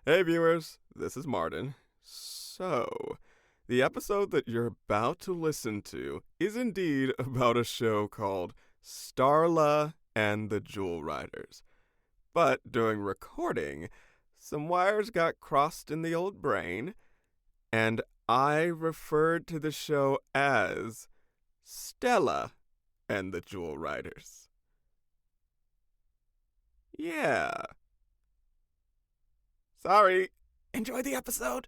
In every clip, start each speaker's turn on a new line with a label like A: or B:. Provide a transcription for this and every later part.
A: Hey viewers, this is Martin. So, the episode that you're about to listen to is indeed about a show called Starla and the Jewel Riders. But during recording, some wires got crossed in the old brain, and I referred to the show as Stella and the Jewel Riders. Yeah. Sorry. Enjoy the episode.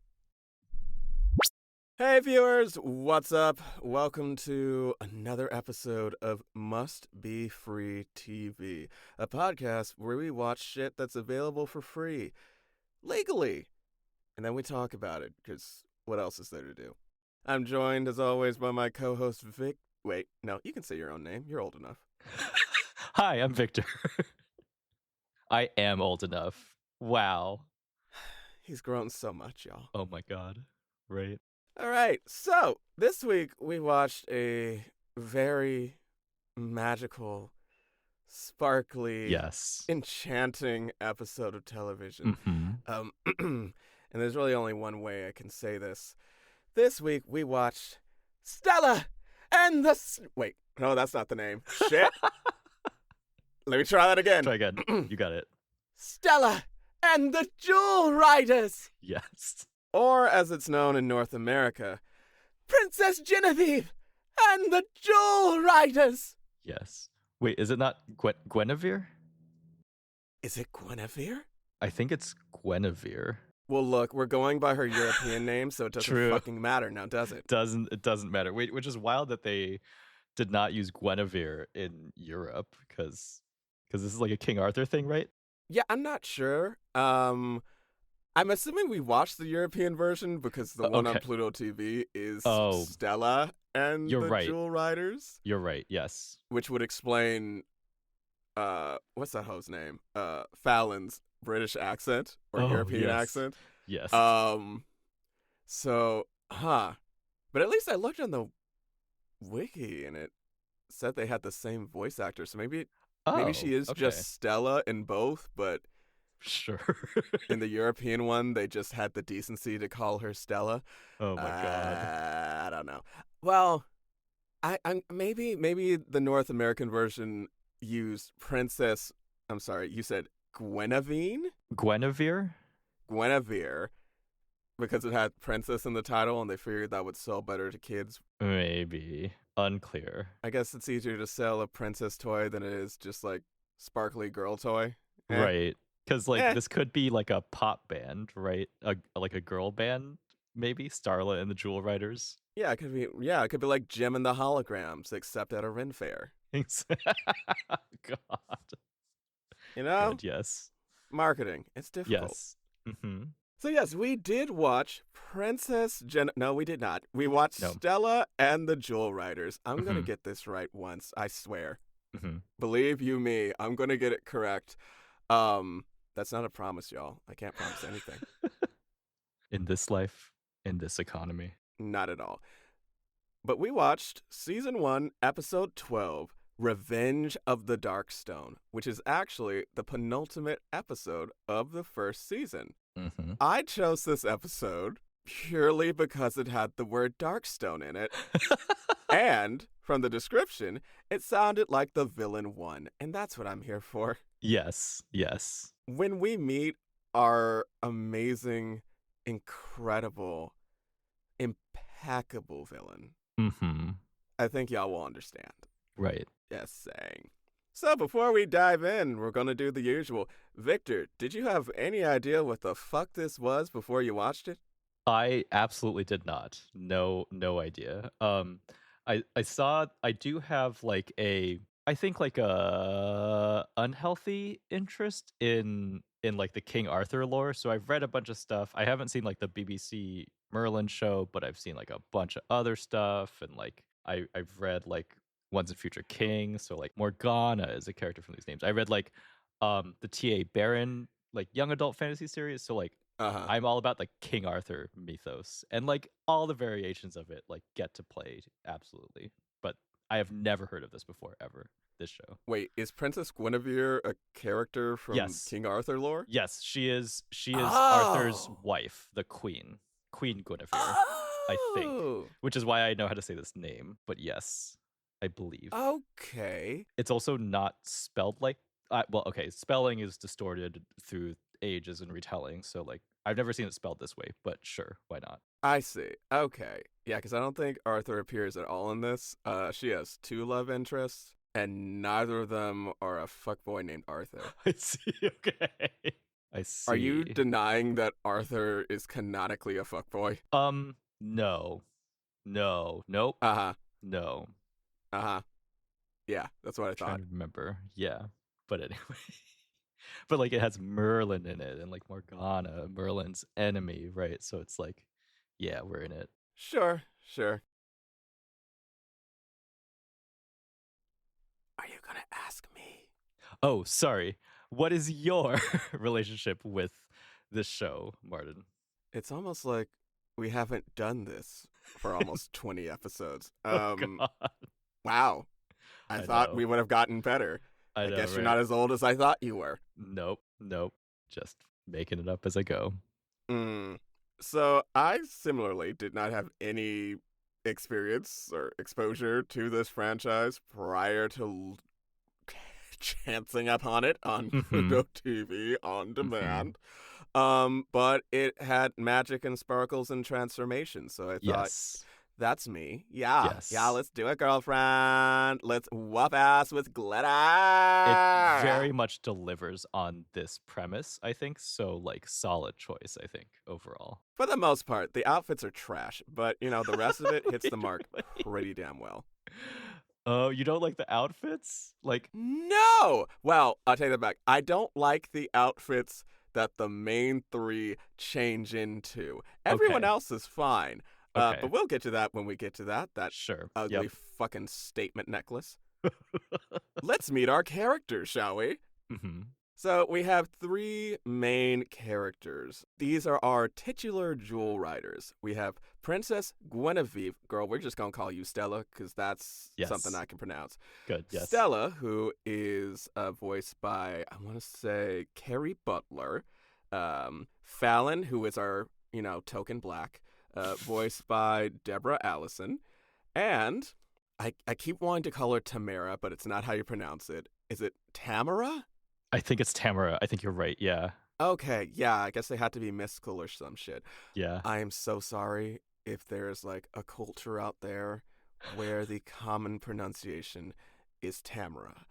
A: Hey viewers, what's up? Welcome to another episode of Must Be Free TV, a podcast where we watch shit that's available for free, legally, and then we talk about it, because what else is there to do? I'm joined, as always, by my co-host Vic. Wait, no, you can say your own name. You're old enough.
B: Hi, I'm Victor. I am old enough. Wow.
A: He's grown so much, y'all.
B: Oh my god. Right.
A: All right, so this week we watched a very magical, sparkly,
B: Yes.
A: enchanting episode of television.
B: Mm-hmm.
A: And there's really only one way I can say this. This week we watched Stella and the. Wait, no, that's not the name. Shit. Let me try that again.
B: Try again. You got it.
A: Stella and the Jewel Riders.
B: Yes.
A: Or, as it's known in North America, Princess Genevieve and the Jewel Riders.
B: Yes. Wait, is it not Guinevere?
A: Is it Guinevere?
B: I think it's Guinevere.
A: Well, look, we're going by her European name, so it doesn't
B: True.
A: fucking matter now, does it?
B: It doesn't matter. Wait, which is wild that they did not use Guinevere in Europe because this is like a King Arthur thing, right?
A: Yeah, I'm not sure. I'm assuming we watched the European version because the one on
B: Okay.
A: Pluto TV is
B: Oh.
A: Stella and
B: You're
A: the
B: right.
A: Jewel Riders,
B: You're right. Yes.
A: which would explain what's that hoe's name? Fallon's British accent or
B: Oh,
A: European
B: yes.
A: accent.
B: Yes.
A: But at least I looked on the wiki and it said they had the same voice actor, so maybe she is
B: okay.
A: just Stella in both, but
B: Sure.
A: in the European one, they just had the decency to call her Stella.
B: Oh my god.
A: I don't know. Well, I maybe the North American version used Princess. I'm sorry, you said Guinevere,
B: Guinevere?
A: because it had princess in the title, and they figured that would sell better to kids.
B: Maybe. Unclear.
A: I guess it's easier to sell a princess toy than it is just like sparkly girl toy. Eh.
B: Right. Because this could be like a pop band, right? Like a girl band, maybe? Starla and the Jewel Riders.
A: Yeah, it could be. Yeah, it could be like Jim and the Holograms, except at a Ren Fair.
B: God.
A: You know,
B: Good, yes.
A: marketing. It's difficult.
B: Yes. Mm-hmm.
A: So yes, we did watch No, we did not. We watched
B: No.
A: Stella and the Jewel Riders. I'm gonna get this right once. I swear.
B: Mm-hmm.
A: Believe you me, I'm gonna get it correct. That's not a promise, y'all. I can't promise anything.
B: In this life, in this economy.
A: Not at all. But we watched season 1, episode 12, Revenge of the Darkstone, which is actually the penultimate episode of the first season.
B: Mm-hmm.
A: I chose this episode purely because it had the word Darkstone in it. And from the description, it sounded like the villain won. And that's what I'm here for.
B: Yes. Yes.
A: When we meet our amazing, incredible, impeccable villain,
B: Mm-hmm.
A: I think y'all will understand.
B: Right.
A: Just saying. So before we dive in, we're going to do the usual. Victor, did you have any idea what the fuck this was before you watched it?
B: I absolutely did not. No idea. I do have like I think like a unhealthy interest in like the King Arthur lore. So I've read a bunch of stuff. I haven't seen like the BBC Merlin show, but I've seen like a bunch of other stuff, and like I've read like Once and Future King. So like Morgana is a character from these names. I read like the T.A. Barron like young adult fantasy series. So like I'm all about like King Arthur mythos, and like all the variations of it like get to play absolutely. But I have never heard of this before ever. this show.
A: Wait, is Princess Guinevere a character from
B: Yes.
A: King Arthur lore?
B: Yes, she is Arthur's
A: Oh.
B: wife, the queen. Queen Guinevere, I think.
A: Oh.
B: Which is why I know how to say this name. But yes, I believe.
A: Okay.
B: It's also not spelled like well, okay, spelling is distorted through ages and retelling, so like I've never seen it spelled this way, but sure, why not?
A: I see. Okay. Yeah, because I don't think Arthur appears at all in this. She has two love interests, and neither of them are a fuckboy named Arthur.
B: I see. Okay. I
A: Are you
B: see.
A: denying that Arthur is canonically a fuckboy?
B: No. No. Nope.
A: Uh huh.
B: No.
A: Uh huh. Yeah, that's what I
B: Trying
A: thought.
B: to remember. Yeah. But anyway. But like it has Merlin in it and like Morgana, Merlin's enemy, right? So it's like, yeah, we're in it.
A: Sure, sure. Are you gonna ask me?
B: Oh, sorry. What is your relationship with this show, Martin?
A: It's almost like we haven't done this for almost 20 episodes.
B: Oh God.
A: Wow. I
B: I
A: thought
B: know.
A: we would have gotten better.
B: I
A: I
B: know,
A: guess you're
B: right?
A: not as old as I thought you were.
B: Nope. Nope. Just making it up as I go.
A: Mm. So I similarly did not have any experience or exposure to this franchise prior to chancing upon it on
B: Mm-hmm.
A: Pluto TV on
B: Mm-hmm.
A: demand. But it had magic and sparkles and transformation, so I thought
B: Yes.
A: that's me. Yeah, yeah,
B: Yes.
A: let's do it, girlfriend. Let's whoop ass with
B: It
A: glitter.
B: very much delivers on this premise, I think. So like solid choice, I think, overall.
A: For the most part, the outfits are trash, but the rest of it hits the mark
B: Really?
A: pretty damn well.
B: Oh, you don't like the outfits? Like,
A: No! Well, I'll take that back. I don't like the outfits that the main three change into. Everyone
B: okay.
A: else is fine.
B: Okay.
A: But we'll get to that when we get to that. That
B: Sure.
A: ugly
B: Yep.
A: fucking statement necklace. Let's meet our characters, shall we?
B: Mm-hmm.
A: So we have three main characters. These are our titular jewel riders. We have Princess Guinevere. Girl, we're just going to call you Stella because that's something
B: Yes.
A: I can pronounce.
B: Good. Yes.
A: Stella, who is voiced by, I want to say, Carrie Butler. Fallon, who is our, token black, voiced by Deborah Allison. And I keep wanting to call her Tamara, but it's not how you pronounce it. Is it Tamara?
B: I think it's Tamara. I think you're right. Yeah.
A: Okay, yeah, I guess they had to be mystical or some shit.
B: Yeah.
A: I am so sorry if there's like a culture out there where the common pronunciation is Tamara.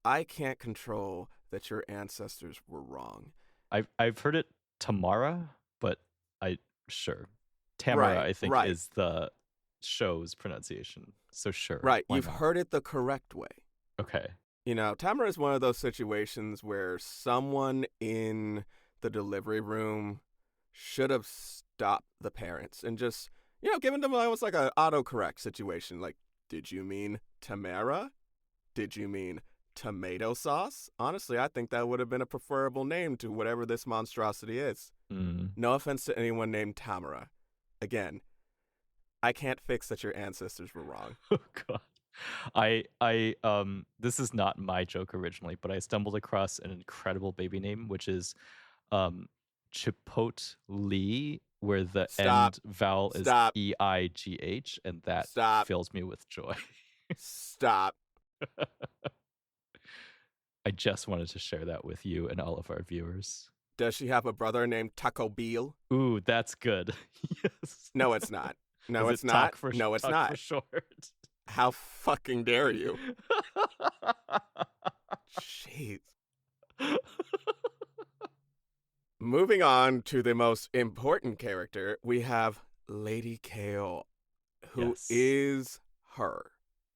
A: I can't control that your ancestors were wrong.
B: I've heard it Tamara, but I sure. Tamara,
A: Right,
B: I think,
A: right,
B: is the show's pronunciation. So sure.
A: right.
B: Why
A: You've
B: not?
A: heard it the correct way.
B: Okay.
A: Tamara is one of those situations where someone in the delivery room should have stopped the parents and just, given them almost like an autocorrect situation. Like, did you mean Tamara? Did you mean tomato sauce? Honestly, I think that would have been a preferable name to whatever this monstrosity is.
B: Mm.
A: No offense to anyone named Tamara. Again, I can't fix that your ancestors were wrong.
B: Oh God. I this is not my joke originally, but I stumbled across an incredible baby name, which is Chipotle, where the
A: Stop.
B: end vowel is
A: Stop.
B: EIGH, and that
A: Stop.
B: fills me with joy.
A: Stop.
B: I just wanted to share that with you and all of our viewers.
A: Does she have a brother named Taco Bill?
B: Ooh, that's good. Yes.
A: No, it's not. No,
B: Is
A: it's
B: it
A: not.
B: talk for
A: No, it's
B: talk for
A: not.
B: short?
A: How fucking dare you? Jeez. Moving on to the most important character, we have Lady Kale, who
B: Yes.
A: is her.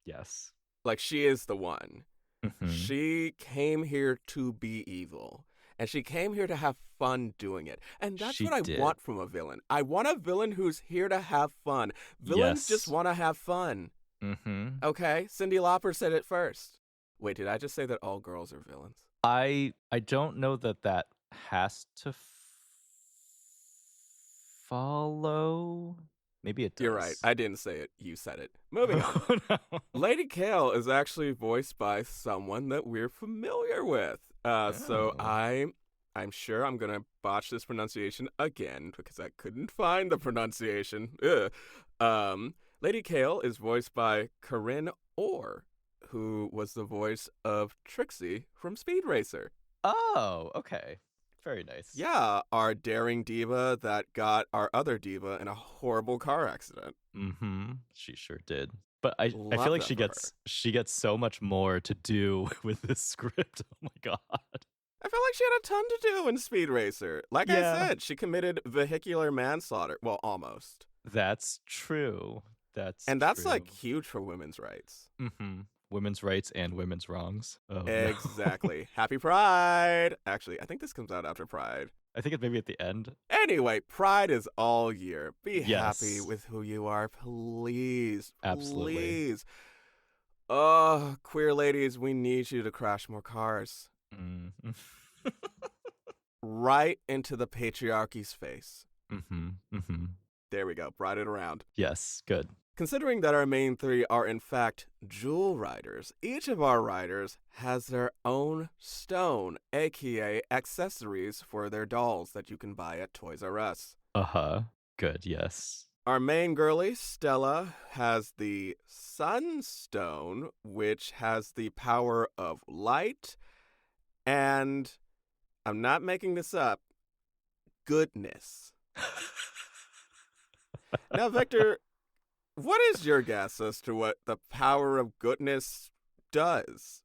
B: Yes.
A: Like, she is the one.
B: Mm-hmm.
A: She came here to be evil. And she came here to have fun doing it. And that's
B: She
A: what I
B: did.
A: want from a villain. I want a villain who's here to have fun. Villains just
B: Yes.
A: want to have fun.
B: Mm-hmm.
A: Okay? Cyndi Lauper said it first. Wait, did I just say that all girls are villains?
B: I don't know that has to follow. Maybe it
A: You're right.
B: does.
A: I didn't say it. You said it. Moving on.
B: Oh, no.
A: Lady Kale is actually voiced by someone that we're familiar with. So
B: Oh.
A: I'm sure I'm gonna botch this pronunciation again because I couldn't find the pronunciation. Ugh. Lady Kale is voiced by Corinne Orr, who was the voice of Trixie from Speed Racer.
B: Oh, okay. Very nice.
A: Yeah, our daring diva that got our other diva in a horrible car accident.
B: Mm-hmm. She sure did. But I feel
A: Love
B: like
A: that for her.
B: she gets so much more to do with this script. Oh my god.
A: I feel like she had a ton to do in Speed Racer. Like I
B: Yeah,
A: said, she committed vehicular manslaughter. Well, almost.
B: that's true. That's
A: And that's
B: true.
A: like huge for women's rights.
B: Mm-hmm. Women's rights and women's wrongs. Oh no.
A: Exactly. Happy Pride. Actually, I think this comes out after Pride.
B: I think it's maybe at the end.
A: Anyway, Pride is all year. Be happy
B: Yes,
A: with who you are, please.
B: absolutely.
A: Please. Oh, queer ladies, we need you to crash more cars.
B: Mm.
A: Right into the patriarchy's face.
B: Mm-hmm. Mm-hmm.
A: There we go. Brought it around.
B: Yes, good.
A: Considering that our main three are in fact jewel riders, each of our riders has their own stone, aka accessories for their dolls that you can buy at Toys R Us.
B: Uh-huh. Good, yes.
A: Our main girlie, Stella, has the Sunstone, which has the power of light and, I'm not making this up, goodness. Now, Victor, what is your guess as to what the power of goodness does?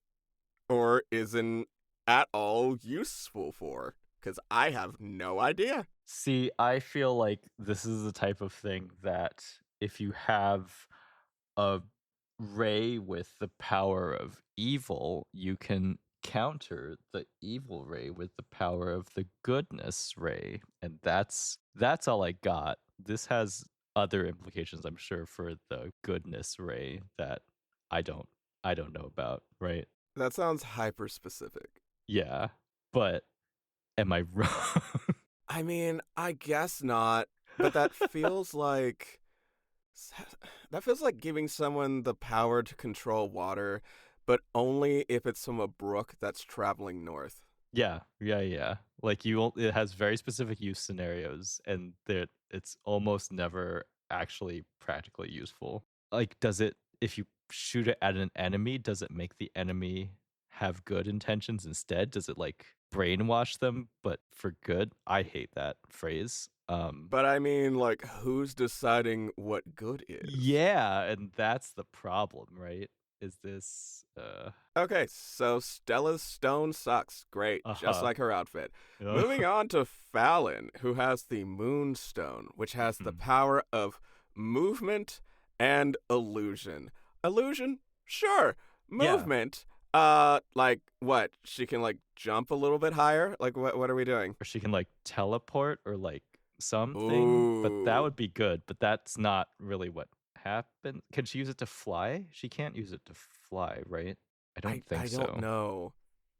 A: Or isn't at all useful for? Because I have no idea.
B: See, I feel like this is the type of thing that if you have a ray with the power of evil, you can counter the evil ray with the power of the goodness ray. And that's all I got. This has other implications, I'm sure, for the goodness ray that I don't I don't know about, right?
A: That sounds hyper specific.
B: Yeah. But am I wrong?
A: I mean, I guess not, but that feels like. That feels like giving someone the power to control water, but only if it's from a brook that's traveling north.
B: Yeah, yeah, yeah. Like it has very specific use scenarios, and that it's almost never actually practically useful. Like, does it if you shoot it at an enemy, does it make the enemy have good intentions instead? Does it like brainwash them, but for good? I hate that phrase.
A: But I mean, like, who's deciding what good is?
B: Yeah, and that's the problem, right? Is this
A: Okay, so Stella's stone sucks. Great, just
B: uh-huh.
A: like her outfit. Moving on to Fallon, who has the Moonstone, which has the
B: Mhm.
A: power of movement and illusion. Illusion? Sure.
B: Yeah.
A: Movement? Like what? She can like jump a little bit higher? Like what are we doing?
B: Or she can like teleport or like something, but that
A: Ooh.
B: would be good. But that's not really what happened. Can she use it to fly? She can't use it to fly, right? I don't
A: I
B: think
A: don't
B: so.
A: know.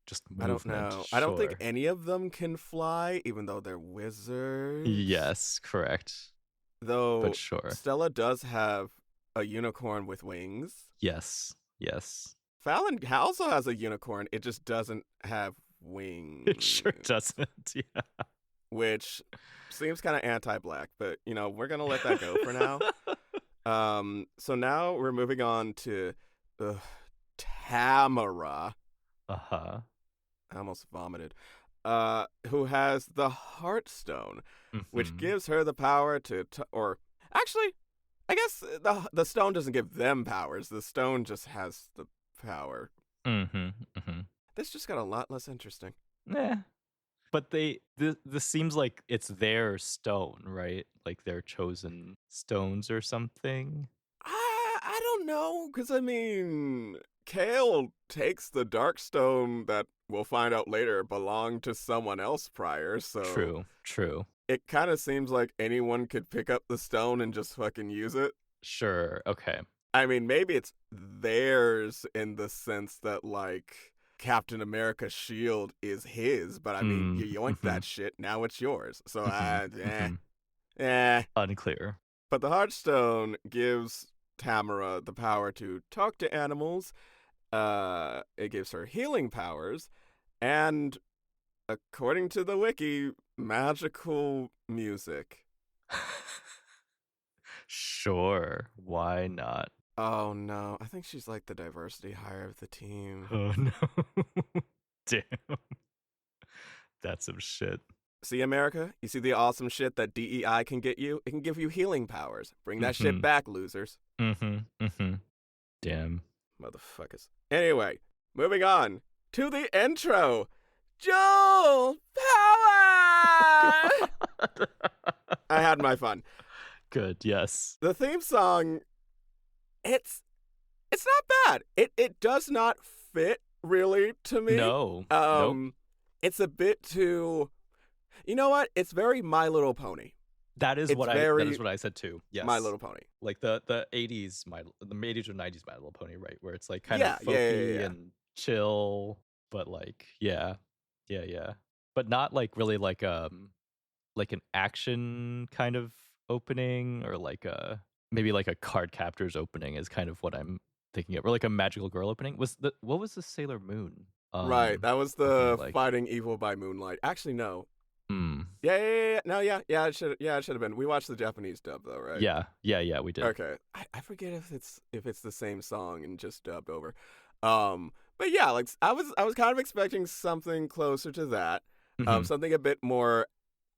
B: Just
A: I don't
B: movement,
A: know. I don't think
B: sure.
A: any of them can fly, even though they're wizards.
B: Yes, correct. But
A: Though
B: sure.
A: Stella does have a unicorn with wings.
B: Yes. Yes.
A: Fallon also has a unicorn. It just doesn't have
B: It sure
A: wings,
B: doesn't. Yeah.
A: which seems kind of anti-black. But we're gonna let that go for now. So now we're moving on to Tamara.
B: Uh-huh.
A: I almost vomited. Who has the Heartstone, which
B: Mm-hmm.
A: gives her the power or actually, I guess the stone doesn't give them powers. The stone just has the power.
B: Mm-hmm. Mm-hmm.
A: This just got a lot less interesting.
B: Nah. But this seems like it's their stone, right? Like their chosen stones or something.
A: I don't know, because I mean, Kale takes the dark stone that we'll find out later belonged to someone else prior, so
B: True, true.
A: it kind of seems like anyone could pick up the stone and just fucking use it.
B: Sure, okay.
A: I mean, maybe it's theirs in the sense that, like, Captain America's shield is his, but I mean,
B: Mm,
A: you yoinked
B: mm-hmm,
A: that shit, now it's yours. So,
B: mm-hmm, mm-hmm.
A: eh.
B: Unclear.
A: But the Heartstone gives Tamara the power to talk to animals. It gives her healing powers, and according to the wiki, magical music.
B: Sure, why not?
A: Oh no, I think she's like the diversity hire of the team.
B: Oh no. Damn. That's some shit.
A: See, America? You see the awesome shit that DEI can get you? It can give you healing powers. Bring that shit
B: Mm-hmm.
A: back, losers.
B: Mm-hmm. Damn.
A: Motherfuckers. Anyway, moving on to the intro. Joel Power!
B: God.
A: I had my fun.
B: Good, yes.
A: The theme song, it's not bad. It does not fit really to me.
B: No. Nope.
A: It's a bit too. You know what? It's very My Little Pony.
B: That is what I said too. Yes.
A: My Little Pony.
B: Like the 80s the 80s or 90s My Little Pony, right? Where it's like kind of
A: Yeah,
B: folky and chill, but like yeah. But not like really like an action kind of opening, or like maybe like a Card Captors opening is kind of what I'm thinking of, or like a Magical Girl opening. What was the Sailor Moon?
A: Right, that was
B: opening
A: the
B: like?
A: Fighting Evil by Moonlight. Actually, no.
B: Hmm.
A: Yeah. No, yeah. It should have been. We watched the Japanese dub though, right?
B: Yeah, we did.
A: Okay. I forget if it's the same song and just dubbed over. But yeah, like I was kind of expecting something closer to that.
B: Mm-hmm.
A: Something a bit more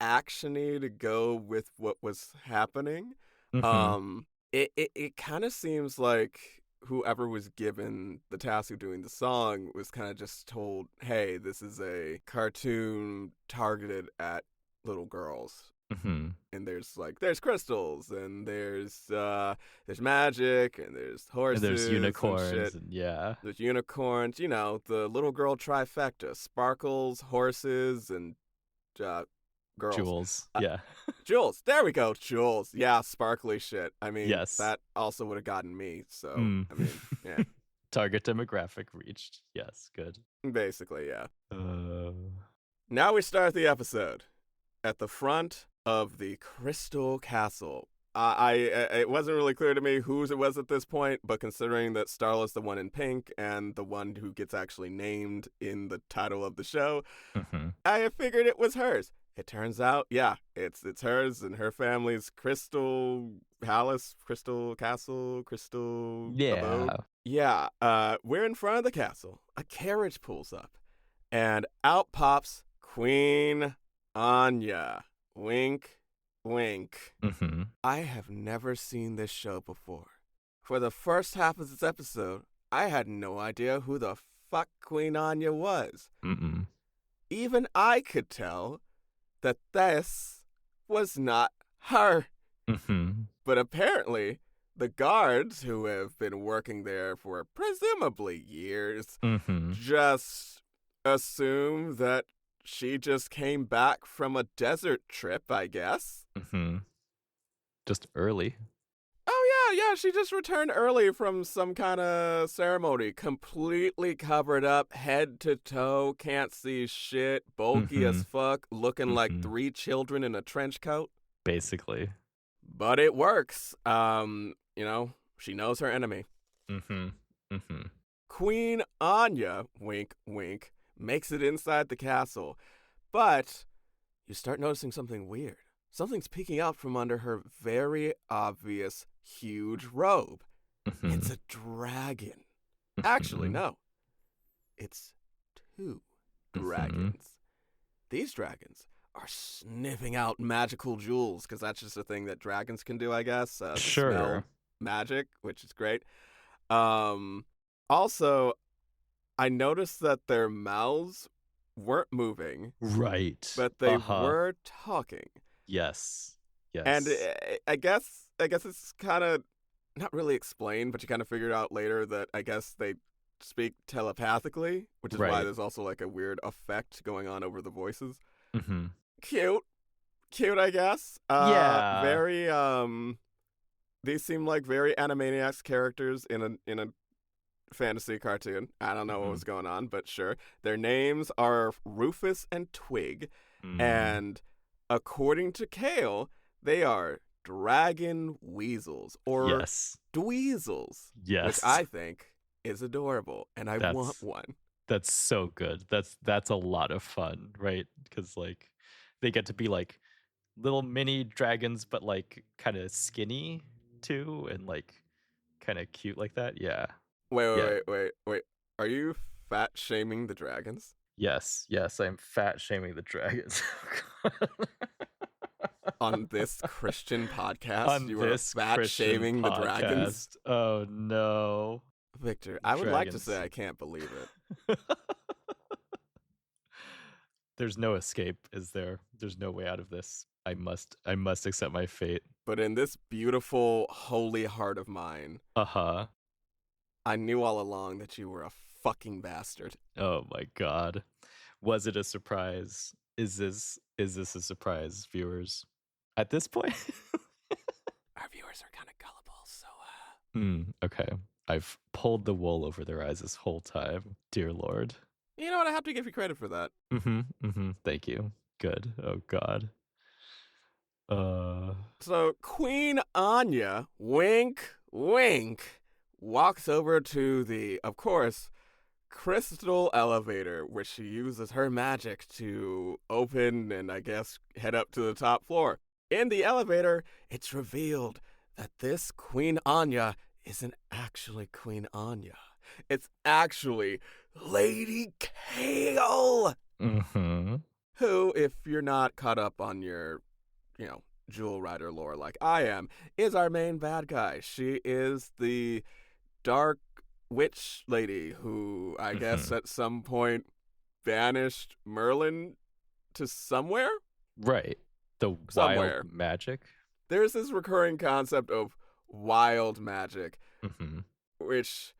A: actiony to go with what was happening.
B: Mm-hmm.
A: It kind of seems like whoever was given the task of doing the song was kind of just told, "Hey, this is a cartoon targeted at little girls."
B: Mm-hmm.
A: And there's crystals, and there's magic, and there's horses,
B: And there's unicorns,
A: and shit.
B: and yeah.
A: There's unicorns, you know, the little girl trifecta: sparkles, horses, and girls.
B: Jewels. Yeah.
A: Jewels. There we go. Jewels. Yeah, sparkly shit. I mean,
B: Yes.
A: that also would have gotten me. So, I mean, yeah.
B: Target demographic reached. Yes, good.
A: Basically, yeah. Now we start the episode at the front of the Crystal Castle. It wasn't really clear to me whose it was at this point, but considering that Starla's the one in pink and the one who gets actually named in the title of the show, I figured it was hers. It turns out, yeah, it's hers and her family's Crystal Palace, Crystal Castle, Crystal Abode. Yeah, we're in front of the castle. A carriage pulls up, and out pops Queen Anya. Wink, wink. I have never seen this show before. For the first half of this episode, I had no idea who the fuck Queen Anya was. Even I could tell that this was not her. But apparently, the guards who have been working there for presumably years just assume that she just came back from a desert trip, I guess.
B: Just early.
A: Oh, yeah, she just returned early from some kind of ceremony, completely covered up, head to toe, can't see shit, bulky as fuck, looking like 3 children in a trench coat.
B: Basically.
A: But it works. You know, she knows her enemy. Queen Anya, wink, wink, makes it inside the castle. But you start noticing something weird. Something's peeking out from under her very obvious huge robe. It's a dragon. Actually, no. It's 2 dragons. These dragons are sniffing out magical jewels, because that's just a thing that dragons can do, I guess.
B: Sure.
A: Smell magic, which is great. Also, I noticed that their mouths weren't moving.
B: Right.
A: But they were talking.
B: Yes.
A: And I guess it's kind of not really explained, but you kind of figured out later that I guess they speak telepathically, which is why there's also like a weird effect going on over the voices. Cute, I guess.
B: Yeah.
A: Very. These seem like very Animaniacs characters in a fantasy cartoon. I don't know what was going on, but sure. Their names are Rufus and Twig, and according to Kale, they are dragon weasels or
B: Yes.
A: dweezels, which
B: Yes.
A: I think is adorable, and I want
B: That's
A: one.
B: that's so good. That's a lot of fun, right? Because like they get to be like little mini dragons, but like kind of skinny too, and like kind of cute like that. Yeah. Yeah.
A: Wait. Are you fat shaming the dragons?
B: Yes. Yes. I'm fat shaming the dragons.
A: On this Christian podcast,
B: On
A: you are
B: this
A: fat
B: Christian
A: shaming the dragons?
B: podcast. Oh no.
A: Victor, I would like to
B: Dragons.
A: say I can't believe it.
B: There's no escape, is there? There's no way out of this. I must accept my fate.
A: But in this beautiful, holy heart of mine,
B: Uh-huh.
A: I knew all along that you were a fucking bastard.
B: Oh my god. Was it a surprise? Is this a surprise, viewers? At this point?
A: Our viewers are kind of gullible, so
B: Okay. I've pulled the wool over their eyes this whole time. Dear Lord.
A: you know what? I have to give you credit for that.
B: Thank you. Good. Oh god. Uh
A: So Queen Anya, wink, wink, walks over to the, of course, crystal elevator, which she uses her magic to open and I guess head up to the top floor. In the elevator, it's revealed that this Queen Anya isn't actually Queen Anya. It's actually Lady Kale,
B: mhm.
A: who, if you're not caught up on your, Jewel Rider lore like I am, is our main bad guy. She is the dark witch lady who I guess at some point banished Merlin to somewhere?
B: Right. The
A: Somewhere.
B: wild magic.
A: There's this recurring concept of wild magic,
B: Mhm.
A: which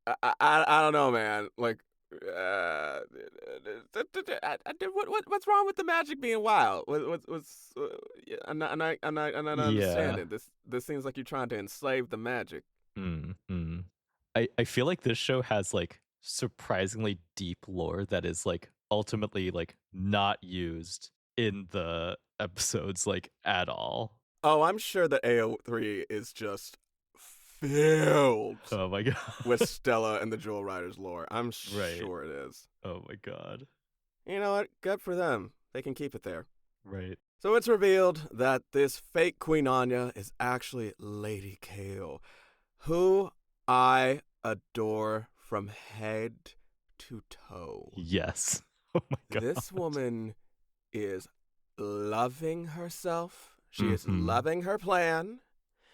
A: I don't know, man. Like, what's wrong with the magic being wild? What's I'm not
B: Yeah.
A: understanding. This seems like you're trying to enslave the magic.
B: Mm. I feel like this show has like surprisingly deep lore that is like ultimately like not used in the episodes like at all.
A: Oh, I'm sure that AO3 is just filled
B: Oh my god.
A: with Stella and the Jewel Riders lore. I'm
B: Right.
A: sure it is.
B: Oh my god.
A: You know what? Good for them. They can keep it there.
B: Right.
A: So it's revealed that this fake Queen Anya is actually Lady Kale, who I adore from head to toe.
B: Yes. Oh my god.
A: This woman is loving herself. She is
B: Mhm.
A: loving her plan.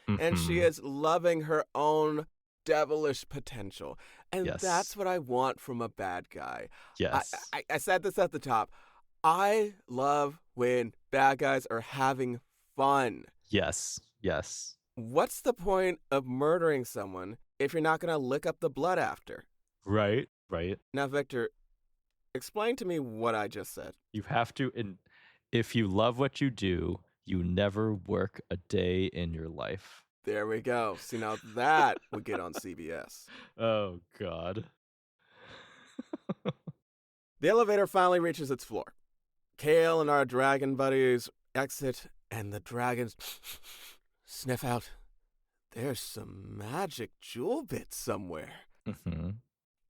A: And she is loving her own devilish potential. And
B: Yes.
A: that's what I want from a bad guy.
B: Yes.
A: I said this at the top. I love when bad guys are having fun.
B: Yes. Yes.
A: What's the point of murdering someone if you're not going to lick up the blood after?
B: Right. Right.
A: Now, Victor, explain to me what I just said.
B: You have to if you love what you do, you never work a day in your life.
A: There we go. See, now that would get on CBS.
B: Oh god.
A: The elevator finally reaches its floor. Kale and our dragon buddies exit, and the dragons sniff out. There's some magic jewel bits somewhere.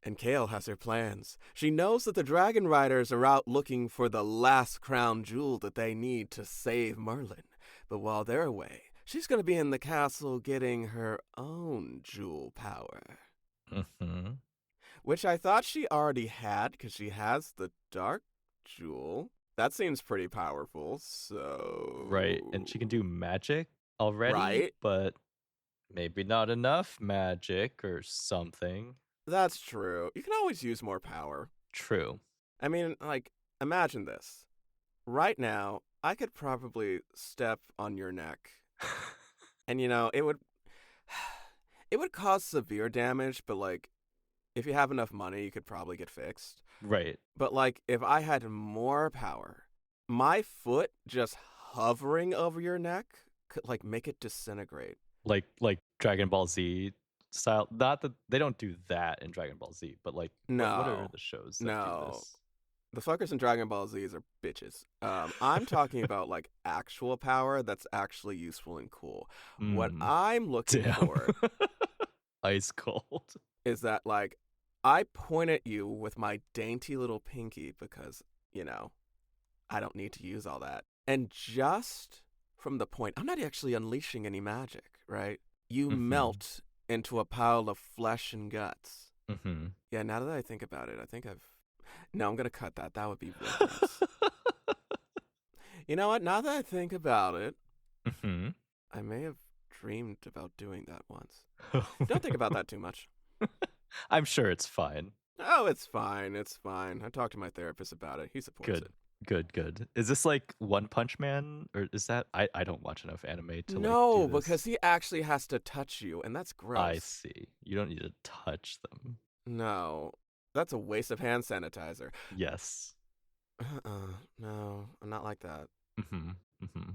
A: And Kale has her plans. She knows that the dragon riders are out looking for the last crown jewel that they need to save Merlin. But while they're away, she's going to be in the castle getting her own jewel power. Which I thought she already had because she has the dark jewel. That seems pretty powerful, so...
B: Right, and she can do magic already,
A: Right?
B: but maybe not enough magic or something.
A: That's true. You can always use more power.
B: True.
A: I mean, like, imagine this. Right now, I could probably step on your neck. And, it would... It would cause severe damage, but, like, if you have enough money, you could probably get fixed.
B: Right.
A: But, like, if I had more power, my foot just hovering over your neck could, like, make it disintegrate.
B: Like Dragon Ball Z style. Not that they don't do that in Dragon Ball Z, but like what are
A: No.
B: the shows that do
A: No.
B: this?
A: The fuckers in Dragon Ball Z's are bitches. I'm talking about like actual power that's actually useful and cool. What
B: Mm,
A: I'm looking
B: damn.
A: for
B: Ice cold.
A: is that like I point at you with my dainty little pinky because, you know, I don't need to use all that. And just from the point, I'm not actually unleashing any magic, right? You
B: Mm-hmm.
A: melt into a pile of flesh and guts.
B: Mm-hmm.
A: Yeah, now that I think about it, I think I've. No, I'm going to cut that. That would be real gross. You know what? Now that I think about it,
B: mm-hmm.
A: I may have dreamed about doing that once. Don't think about that too much.
B: I'm sure it's fine.
A: Oh, it's fine. It's fine. I talked to my therapist about it. He supports
B: Good.
A: it.
B: Good, good. Is this like One Punch Man? Or is that I don't watch enough anime to like do
A: No, because
B: this.
A: he actually has to touch you, and that's
B: I
A: gross.
B: see. You don't need to touch them.
A: No, that's a waste of hand sanitizer.
B: Yes.
A: No, I'm not like that.
B: Mm-hmm. Mm-hmm.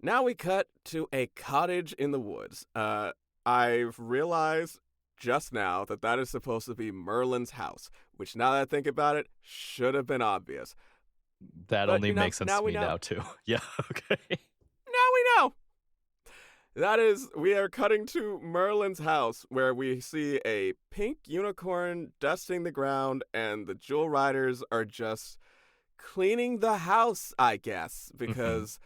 A: Now we cut to a cottage in the woods. I've realized just now that that is supposed to be Merlin's house, which now that I think about it, should have been obvious.
B: That
A: But,
B: only makes sense
A: now
B: to
A: we
B: me
A: know.
B: now too. Yeah, okay.
A: Now we know. That is, we are cutting to Merlin's house where we see a pink unicorn dusting the ground, and the Jewel Riders are just cleaning the house, I guess,
B: Mm-hmm.
A: because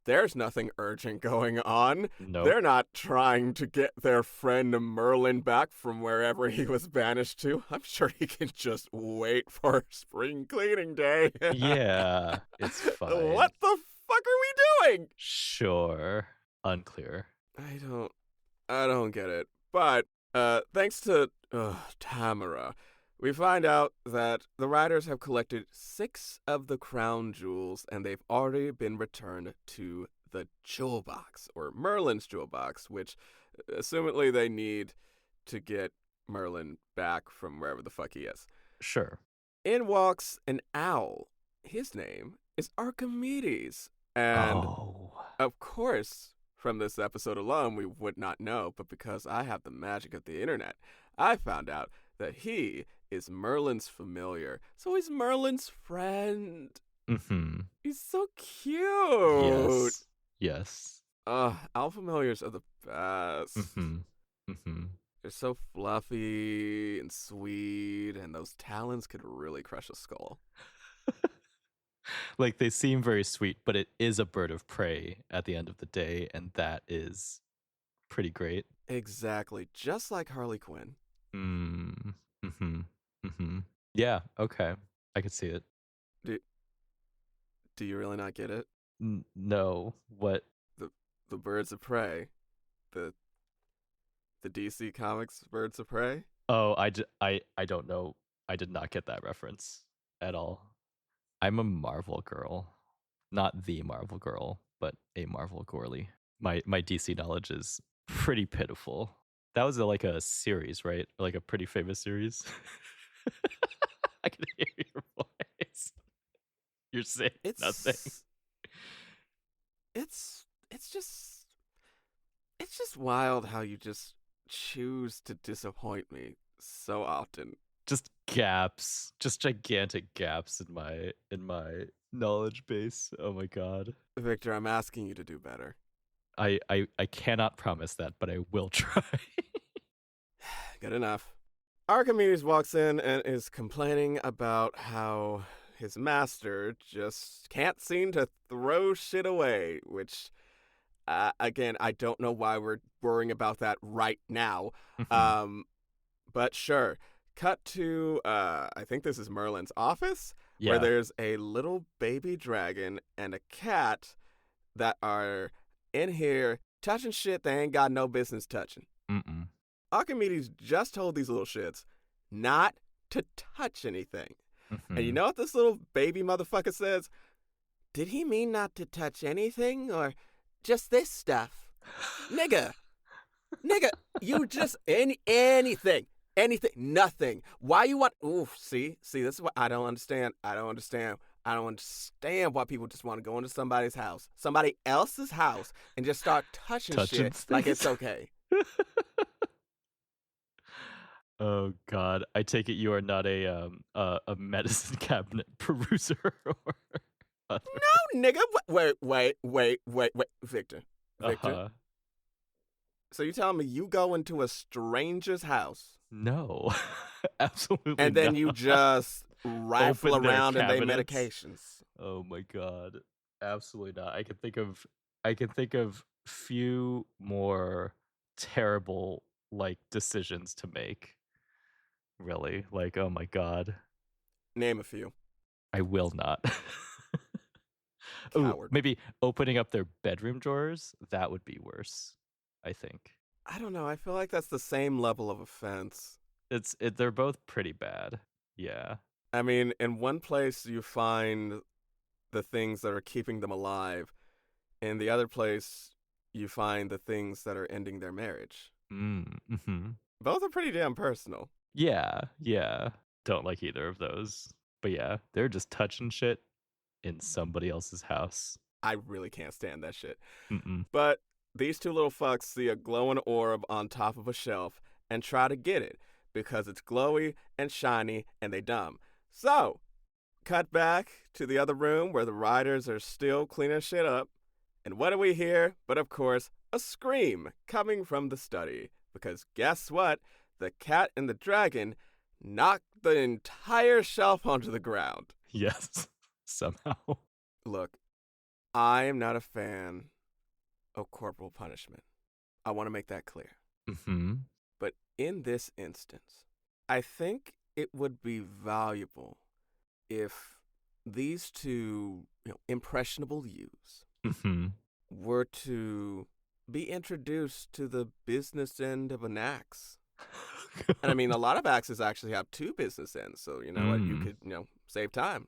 A: there's nothing urgent going on.
B: Nope.
A: They're not trying to get their friend Merlin back from wherever he was banished to. I'm sure he can just wait for spring cleaning day.
B: Yeah, it's fine.
A: What the fuck are we doing?
B: Sure. Unclear.
A: I don't I don't get it. But thanks to Tamara, we find out that the riders have collected 6 of the crown jewels and they've already been returned to the jewel box, or Merlin's jewel box, which assumedly they need to get Merlin back from wherever the fuck he is.
B: Sure.
A: In walks an owl. His name is Archimedes. And
B: Oh.
A: of course, from this episode alone, we would not know, but because I have the magic of the internet, I found out that he is Merlin's familiar. So he's Merlin's friend.
B: Mm-hmm.
A: He's so cute.
B: Yes. Yes.
A: Owl familiars are the best.
B: Mm-hmm. Mm-hmm.
A: They're so fluffy and sweet, and those talons could really crush a skull.
B: Like they seem very sweet, but it is a bird of prey at the end of the day, and that is pretty great.
A: Exactly, just like Harley Quinn.
B: Mm. Mm-hmm. Mm-hmm. Yeah, okay. I could see it.
A: Do, do you really not get it?
B: No. What?
A: The the birds of prey, the the DC Comics birds of prey.
B: Oh, I don't know. I did not get that reference at all. I'm a Marvel girl. Not the Marvel girl, but a Marvel girly. My DC knowledge is pretty pitiful. That was like a series, right? Like a pretty famous series. I can hear your voice. You're saying nothing.
A: It's it's it's just it's just wild how you just choose to disappoint me so often.
B: Just gaps, just gigantic gaps in my knowledge base. Oh my god.
A: Victor, I'm asking you to do better.
B: I cannot promise that, but I will try.
A: Good enough. Archimedes walks in and is complaining about how his master just can't seem to throw shit away, which, again, I don't know why we're worrying about that right now.
B: Mhm.
A: Um, but sure. Cut to, I think this is Merlin's office, where
B: Yeah.
A: there's a little baby dragon and a cat that are in here touching shit they ain't got no business touching.
B: Mm-mm.
A: Archimedes just told these little shits not to touch anything. And you
B: Mhm.
A: know what this little baby motherfucker says? Did he mean not to touch anything or just this stuff? Nigga, nigga, you just anything. Anything, nothing. Why you want? Ooh, see, this is what I don't understand. I don't understand. I don't understand why people just want to go into somebody's house, somebody else's house, and just start touching
B: Touching
A: shit like it's
B: things.
A: okay.
B: Oh God, I take it you are not a medicine cabinet peruser or other.
A: No, nigga. Wait. Victor. Victor.
B: Uh-huh.
A: So you telling me you go into a stranger's house
B: No. Absolutely
A: and then
B: not.
A: you just rifle
B: Open their
A: around in their
B: cabinets.
A: medications?
B: Oh my God. Absolutely not. I can think of few more terrible like decisions to make. Really. Like, oh my God.
A: Name a few.
B: I will not. Oh,
A: Coward.
B: maybe opening up their bedroom drawers, that would be worse, I think.
A: I don't know. I feel like that's the same level of offense.
B: They're both pretty bad. Yeah.
A: I mean, in one place you find the things that are keeping them alive. In the other place, you find the things that are ending their marriage.
B: Mm-hmm.
A: Both are pretty damn personal.
B: Yeah, yeah. Don't like either of those. But yeah, they're just touching shit in somebody else's house.
A: I really can't stand that shit.
B: Mm-mm.
A: But these two little fucks see a glowing orb on top of a shelf and try to get it because it's glowy and shiny and they dumb. So, cut back to the other room where the writers are still cleaning shit up. And what do we hear? But of course, a scream coming from the study. Because guess what? The cat and the dragon knocked the entire shelf onto the ground.
B: Yes, somehow.
A: Look, I am not a fan of corporal punishment. I want to make that clear.
B: Mm-hmm.
A: But in this instance, I think it would be valuable if these two, impressionable youths
B: Mm-hmm.
A: were to be introduced to the business end of an axe. And I mean, a lot of axes actually have two business ends, so you know what? You
B: Mm.
A: could, save time.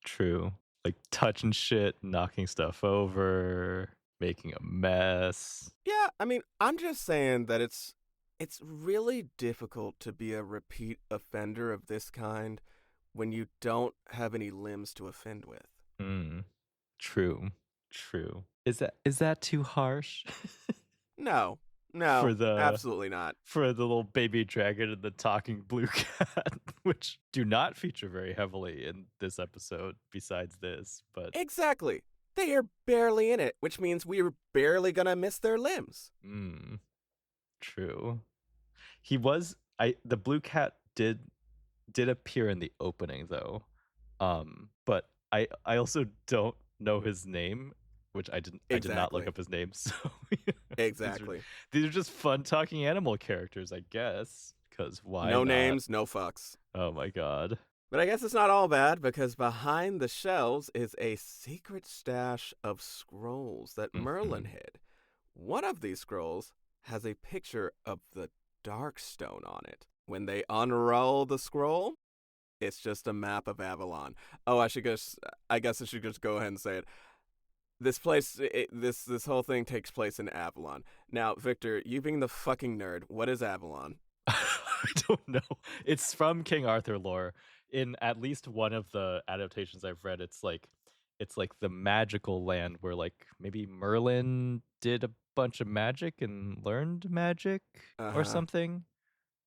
B: True. Like touching shit, knocking stuff over, making a mess.
A: Yeah, I mean, I'm just saying that it's really difficult to be a repeat offender of this kind when you don't have any limbs to offend with.
B: Mm. True. True. Is that too harsh?
A: No,
B: for
A: no,
B: the
A: absolutely not.
B: for the little baby dragon and the talking blue cat, which do not feature very heavily in this episode besides this, but
A: Exactly. They are barely in it, which means we're barely gonna miss their limbs.
B: true. The blue cat did appear in the opening though. But I also don't know his name, which I did not look
A: Exactly.
B: up his name, so these are
A: Exactly.
B: these are just fun talking animal characters, I guess. Cause why
A: No
B: not?
A: names, no fucks.
B: Oh my God.
A: But I guess it's not all bad because behind the shelves is a secret stash of scrolls that Merlin
B: Mhm.
A: hid. One of these scrolls has a picture of the Darkstone on it. When they unroll the scroll, it's just a map of Avalon. Oh, I guess I should just go ahead and say it. This place, this whole thing takes place in Avalon. Now, Victor, you being the fucking nerd, what is Avalon?
B: I don't know. It's from King Arthur lore. In at least one of the adaptations I've read, it's like the magical land where like maybe Merlin did a bunch of magic and learned magic
A: Uh
B: or
A: huh.
B: something.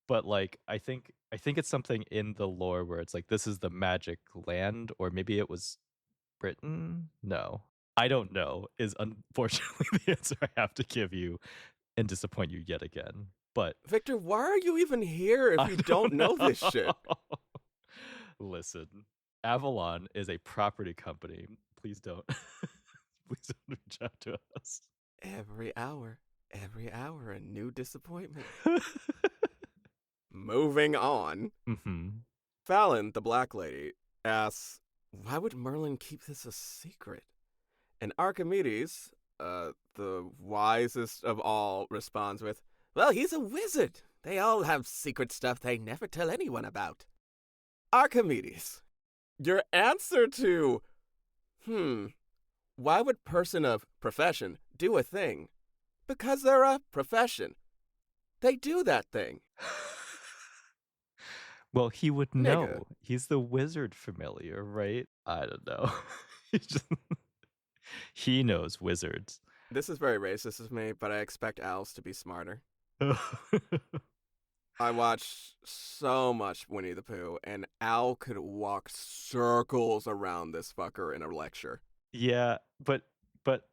B: But like I think it's something in the lore where it's like this is the magic land, or maybe it was Britain. No, I don't know. Is unfortunately the answer I have to give you and disappoint you yet again. But
A: Victor, why are you even here if
B: I
A: you don't
B: don't
A: know
B: know.
A: this shit?
B: Listen, Avalon is a property company. Please don't. Please don't reach out to us.
A: Every hour, a new disappointment. Moving on.
B: Mm-hmm.
A: Fallon, the black lady, asks, why would Merlin keep this a secret? And Archimedes, the wisest of all, responds with, well, he's a wizard. They all have secret stuff they never tell anyone about. Archimedes, your answer to, why would person of profession do a thing? Because they're a profession. They do that thing.
B: Well, he would
A: Nigga,
B: know. He's the wizard familiar, right? I don't know. He just- he knows wizards.
A: this is very racist of me, but I expect owls to be smarter. I watched so much Winnie the Pooh, and Al could walk circles around this fucker in a lecture.
B: Yeah, but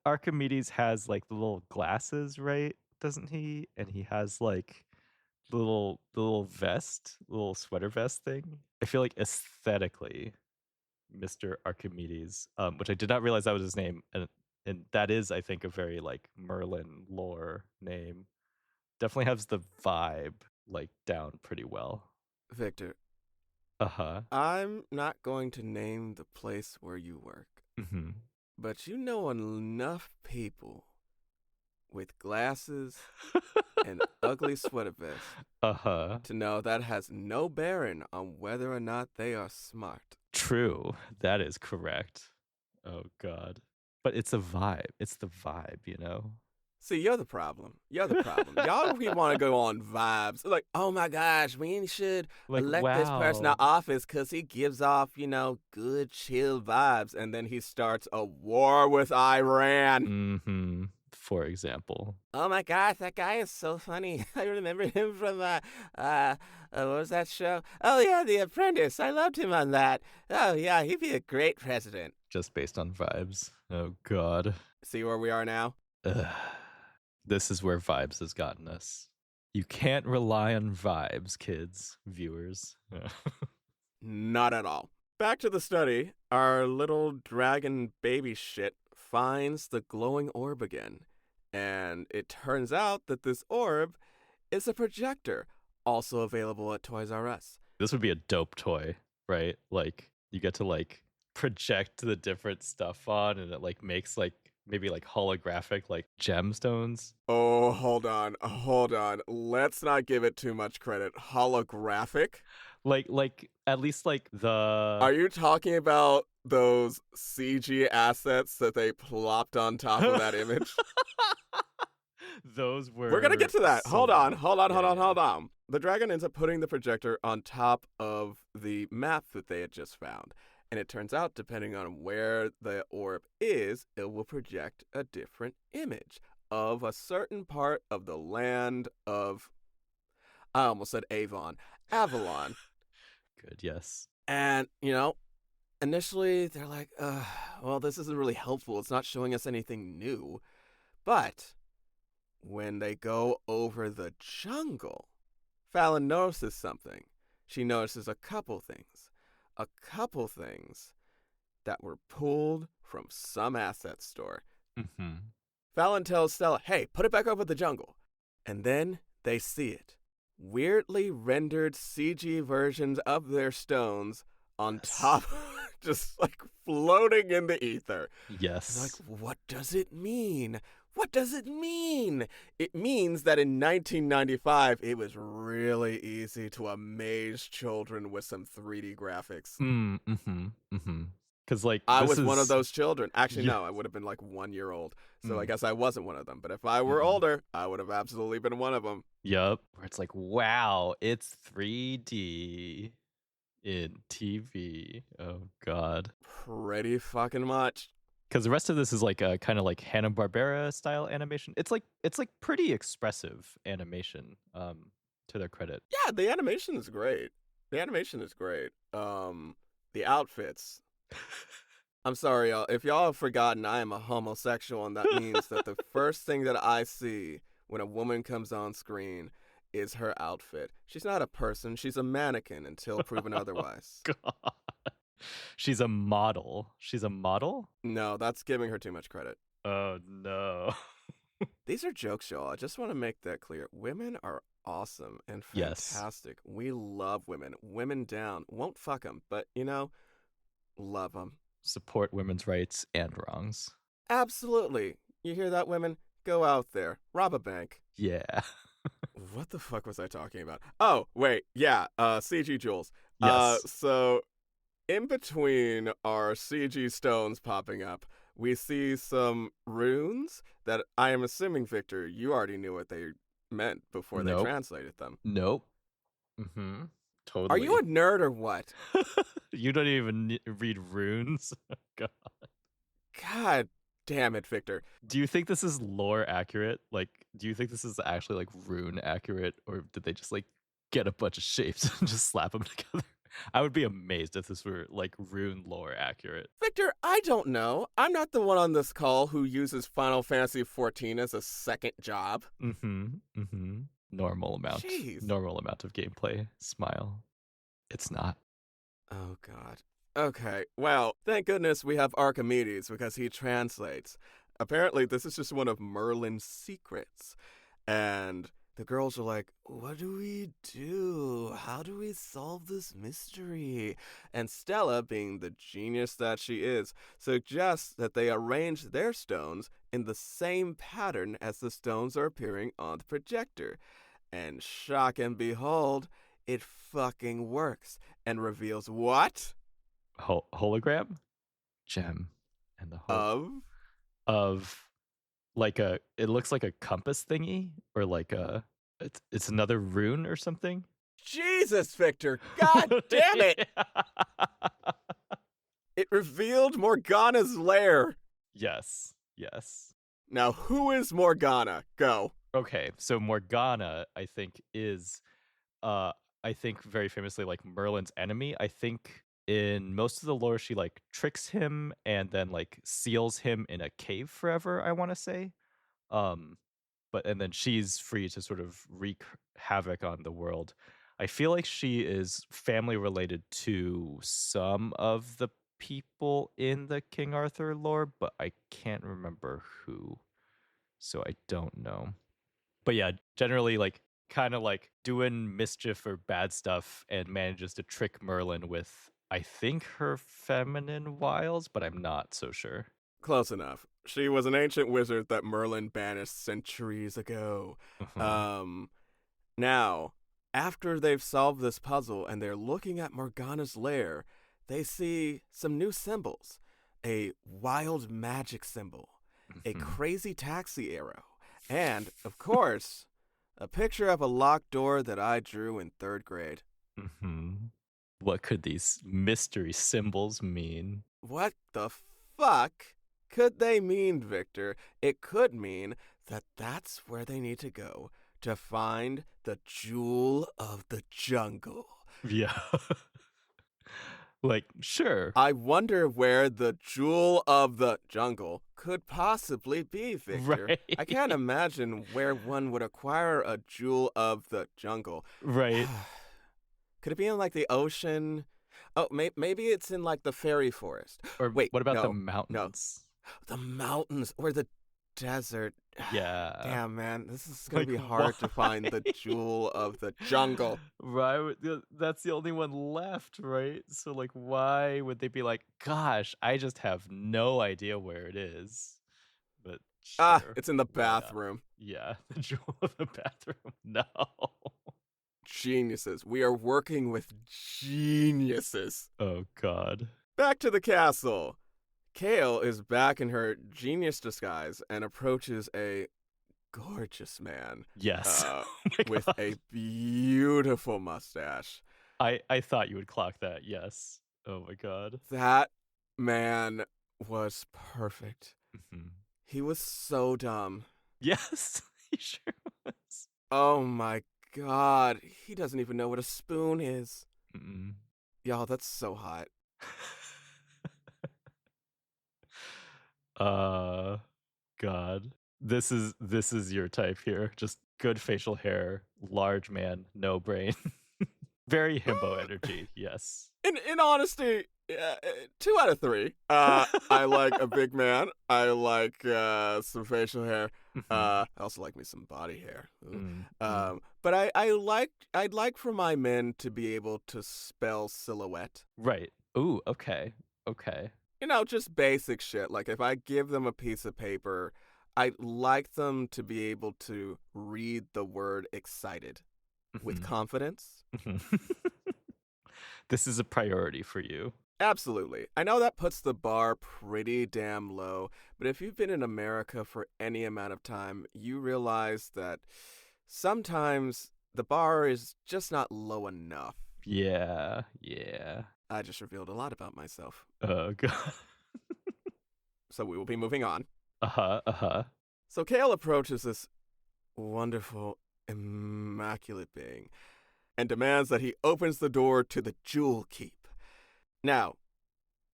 B: Archimedes has like the little glasses, right? Doesn't he? And he has like the little vest, little sweater vest thing. I feel like aesthetically, Mr. Archimedes, which I did not realize that was his name, and that is, I think, a very like Merlin lore name. Definitely has the vibe like down pretty well.
A: Victor,
B: Uh-huh.
A: I'm not going to name the place where you work,
B: Mm-hmm.
A: but you know enough people with glasses and ugly sweater vests
B: Uh-huh.
A: to know that has no bearing on whether or not they are smart.
B: True. That is correct. Oh God. But it's a vibe. It's the vibe, you know?
A: See, you're the problem. You're the problem. Y'all we want to go on vibes. Like, oh my gosh, we should
B: Like,
A: elect this person to
B: wow.
A: office because he gives off, good, chill vibes. And then he starts a war with Iran.
B: Mm-hmm. For example.
A: Oh my gosh, that guy is so funny. I remember him from, what was that show? Oh yeah, The Apprentice. I loved him on that. Oh yeah, he'd be a great president.
B: Just based on vibes. Oh God.
A: See where we are now?
B: Ugh. This is where vibes has gotten us. You can't rely on vibes, kids, viewers.
A: Not at all. Back to the study, our little dragon baby shit finds the glowing orb again. And it turns out that this orb is a projector, also available at Toys R Us.
B: This would be a dope toy, right? Like you get to like project the different stuff on and it like makes like maybe like holographic like gemstones.
A: Oh, hold on, hold on. Let's not give it too much credit. Holographic?
B: Like at least like the
A: Are you talking about those CG assets that they plopped on top of that image?
B: those
A: We're gonna get
B: were
A: to that.
B: so
A: Hold on,
B: lit.
A: hold on,
B: Yeah,
A: hold on,
B: yeah.
A: hold on. The dragon ends up putting the projector on top of the map that they had just found. And it turns out, depending on where the orb is, it will project a different image of a certain part of the land of, I almost said Avon, Avalon.
B: Good, yes.
A: And, initially they're like, well, this isn't really helpful. It's not showing us anything new. But when they go over the jungle, Fallon notices something. She notices a couple things. A couple things that were pulled from some asset store.
B: Mm-hmm.
A: Fallon tells Stella, hey, put it back over the jungle. And then they see it. Weirdly rendered CG versions of their stones on
B: Yes.
A: top, just like floating in the ether. They're like,
B: Yes.
A: what does it mean? What does it mean? It means that in 1995, it was really easy to amaze children with some 3D graphics.
B: Mm-hmm. Mm-hmm. Because like
A: I
B: this
A: was one of
B: is
A: those children. Actually,
B: yeah.
A: no, I would have been like 1 year old. So I
B: Mm.
A: guess I wasn't one of them. But if I were
B: Mm-mm.
A: older, I would have absolutely been one of them.
B: Yup. Where it's like, wow, it's 3D in TV. Oh God.
A: Pretty fucking much.
B: Because the rest of this is like a kind of like Hanna-Barbera style animation. It's like pretty expressive animation, to their credit.
A: Yeah, the animation is great. The animation is great. The outfits. I'm sorry, y'all. If y'all have forgotten, I am a homosexual, and that means that the first thing that I see when a woman comes on screen is her outfit. She's not a person, she's a mannequin until proven otherwise.
B: God. She's a model. She's a model?
A: No, that's giving her too much credit.
B: Oh no.
A: These are jokes, y'all. I just want to make that clear. Women are awesome and
B: Yes.
A: fantastic. We love women. Women down. Won't fuck them, but, love them.
B: Support women's rights and wrongs.
A: Absolutely. You hear that, women? Go out there. Rob a bank.
B: Yeah.
A: What the fuck was I talking about? Oh, wait. Yeah, CG jewels.
B: Yes.
A: So in between our CG stones popping up, we see some runes that I am assuming, Victor, you already knew what they meant before they
B: Nope.
A: translated them.
B: Nope. Mm-hmm.
A: Are you
B: Totally.
A: a nerd or what?
B: You don't even read runes? God.
A: God damn it, Victor.
B: Do you think this is lore accurate? Like, do you think this is actually like rune accurate, or did they just like get a bunch of shapes and just slap them together. I would be amazed if this were like rune lore accurate.
A: Victor, I don't know. I'm not the one on this call who uses Final Fantasy XIV as a second job.
B: Mm-hmm. Mm-hmm. Normal amount.
A: Jeez.
B: Normal amount of gameplay. Smile. It's not.
A: Oh, God. Okay, well, thank goodness we have Archimedes because he translates. Apparently, this is just one of Merlin's secrets. And the girls are like, what do we do? How do we solve this mystery? And Stella, being the genius that she is, suggests that they arrange their stones in the same pattern as the stones are appearing on the projector. And shock and behold, it fucking works and reveals what?
B: Hologram? Gem. And the whole
A: Of
B: of like it looks like a compass thingy or like it's another rune or something.
A: Jesus, Victor. God damn it. It revealed Morgana's lair.
B: Yes. Yes.
A: Now, who is Morgana? Go.
B: Okay, so Morgana, I think, is I think very famously like Merlin's enemy. I think in most of the lore she like tricks him and then like seals him in a cave forever, I want to say. Um but and then she's free to sort of wreak havoc on the world. I feel like she is family related to some of the people in the King Arthur lore, but I can't remember who. So I don't know. But yeah, generally like kind of like doing mischief or bad stuff and manages to trick Merlin with I think her feminine wiles, but I'm not so sure.
A: Close enough. She was an ancient wizard that Merlin banished centuries ago.
B: Uh-huh.
A: Now, after they've solved this puzzle and they're looking at Morgana's lair, they see some new symbols. A wild magic symbol, a
B: Mhm.
A: crazy taxi arrow, and, of course, a picture of a locked door that I drew in 3rd grade.
B: Mhm. What could these mystery symbols mean?
A: What the fuck could they mean, Victor? It could mean that that's where they need to go to find the jewel of the jungle.
B: Yeah. Like, sure.
A: I wonder where the jewel of the jungle could possibly be, Victor.
B: Right.
A: I can't imagine where one would acquire a jewel of the jungle.
B: Right.
A: Could it be in like the ocean? Oh, maybe it's in like the fairy forest.
B: Or
A: Wait,
B: what about the
A: no.
B: mountains?
A: The mountains or the desert.
B: Yeah.
A: Damn, man, this is gonna
B: Like
A: be
B: why?
A: hard to find the jewel of the jungle.
B: Right. That's the only one left, right? So like why would they be like, gosh, I just have no idea where it is. But
A: Ah,
B: sure.
A: it's in the
B: Why not?
A: bathroom.
B: Yeah, the jewel of the bathroom. No.
A: Geniuses. We are working with geniuses.
B: Oh god.
A: Back to the castle. Kale is back in her genius disguise and approaches a gorgeous man
B: Yes.
A: uh,
B: Oh my
A: with
B: god.
A: a beautiful mustache.
B: I thought you would clock that. Yes. Oh my god.
A: That man was perfect.
B: Mhm.
A: He was so dumb.
B: Yes. He sure was.
A: Oh my god. He doesn't even know what a spoon is.
B: Mm-mm.
A: Y'all, that's so hot.
B: God. This is your type here. Just good facial hair, large man, no brain. Very himbo energy. Yes.
A: In honesty, 2 out of 3. I like a big man. I like some facial hair.
B: Mhm.
A: I also like me some body hair. Ooh.
B: Mm.
A: But I'd like for my men to be able to spell silhouette.
B: Right. Ooh, okay. Okay.
A: You know, just basic shit. Like if I give them a piece of paper, I'd like them to be able to read the word excited with
B: Mhm.
A: confidence.
B: Mhm. This is a priority for you.
A: Absolutely. I know that puts the bar pretty damn low, but if you've been in America for any amount of time, you realize that sometimes the bar is just not low enough.
B: Yeah. Yeah.
A: I just revealed a lot about myself.
B: Oh god.
A: So we will be moving on.
B: Uh-huh. Uh-huh.
A: So Kale approaches this wonderful, immaculate being. and demands that he opens the door to the Jewel Keep. Now,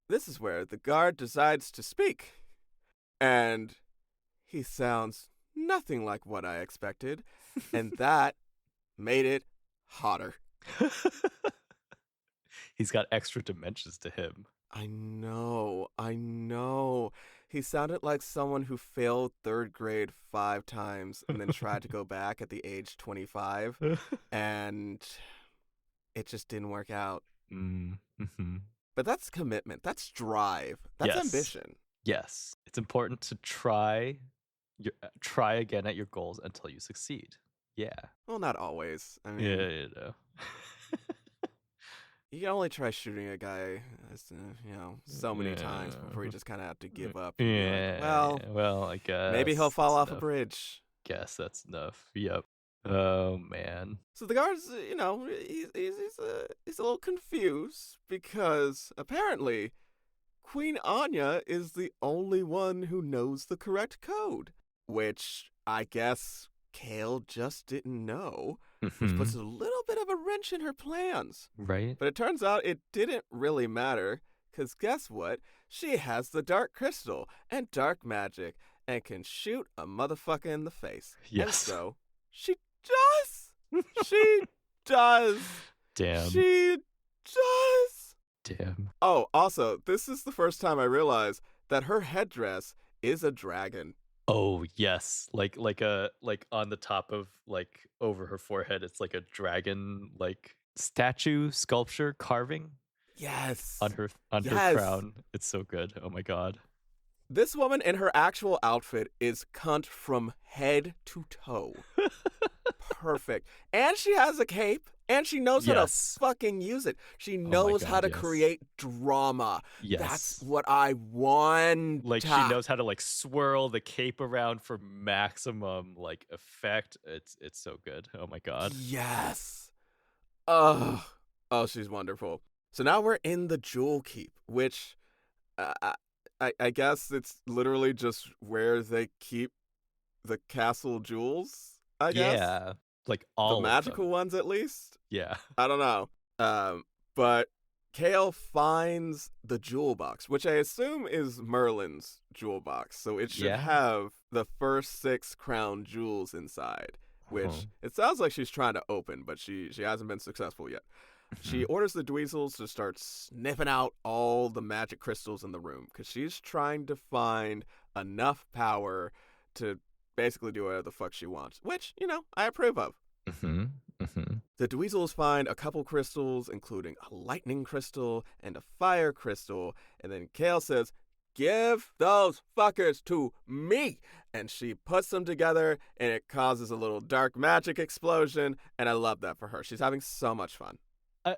A: this is where the guard decides to speak, and he sounds nothing like what I expected, and that made it hotter.
B: He's got extra dimensions to him.
A: I know. He sounded like someone who failed third grade 5 times and then tried to go back at the age 25, and it just didn't work out.
B: Mm-hmm.
A: But that's commitment. That's drive. That's
B: Yes.
A: ambition.
B: Yes. It's important to try again at your goals until you succeed. Yeah.
A: Well, not always. I mean,
B: Yeah, you know.
A: you can only try shooting a guy, so many times before you just kind of have to give up and be like,
B: well, I guess
A: maybe he'll fall off a
B: enough.
A: bridge.
B: Guess that's enough. Yep. Oh man.
A: So the guard's, he's a little confused because apparently Queen Anya is the only one who knows the correct code, which I guess Kale just didn't know, which puts a little bit of a wrench in her plans.
B: Right?
A: But it turns out it didn't really matter, because guess what? She has the dark crystal and dark magic and can shoot a motherfucker in the face.
B: Yes.
A: And so she does. She does.
B: Damn.
A: She does.
B: Damn.
A: Oh, also, this is the first time I realized that her headdress is a dragon.
B: Oh yes, like on the top of over her forehead, it's like a dragon statue, sculpture, carving.
A: Yes.
B: On her crown. It's so good. Oh my god.
A: This woman in her actual outfit is cunt from head to toe. Perfect. And she has a cape, and she knows how to fucking use it. She knows how to create drama.
B: Yes.
A: That's what I want.
B: Like, she knows how to swirl the cape around for maximum effect. It's so good. Oh my god.
A: Yes. Oh, she's wonderful. So now we're in the Jewel Keep, which I guess it's literally just where they keep the castle jewels, I guess.
B: Yeah. Like all
A: the magical ones, at least.
B: Yeah.
A: I don't know. But Kale finds the jewel box, which I assume is Merlin's jewel box. So it should have the first 6 crown jewels inside, which it sounds like she's trying to open, but she hasn't been successful yet. She orders the Dweezils to start sniffing out all the magic crystals in the room because she's trying to find enough power to basically do whatever the fuck she wants, which, I approve of. The Dweezils find a couple crystals, including a lightning crystal and a fire crystal, and then Kale says, "Give those fuckers to me!" And she puts them together, and it causes a little dark magic explosion, and I love that for her. She's having so much fun.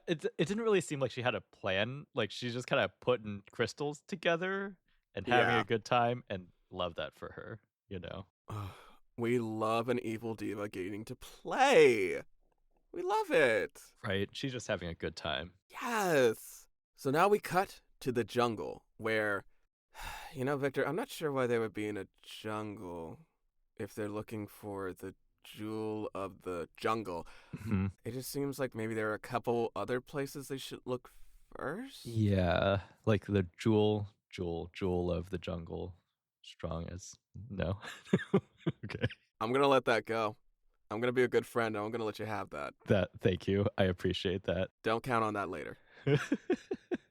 B: It didn't really seem like she had a plan. Like, she's just kind of putting crystals together and having a good time, and love that for her,
A: We love an evil diva getting to play. We love it.
B: Right? She's just having a good time.
A: Yes. So now we cut to the jungle where, Victor, I'm not sure why they would be in a jungle if they're looking for the jewel of the jungle. It just seems like maybe there are a couple other places they should look first.
B: Yeah, like the jewel of the jungle. Strong as no. Okay.
A: I'm gonna let that go. I'm gonna be a good friend, and I'm gonna let you have that.
B: Thank you. I appreciate that.
A: Don't count on that later.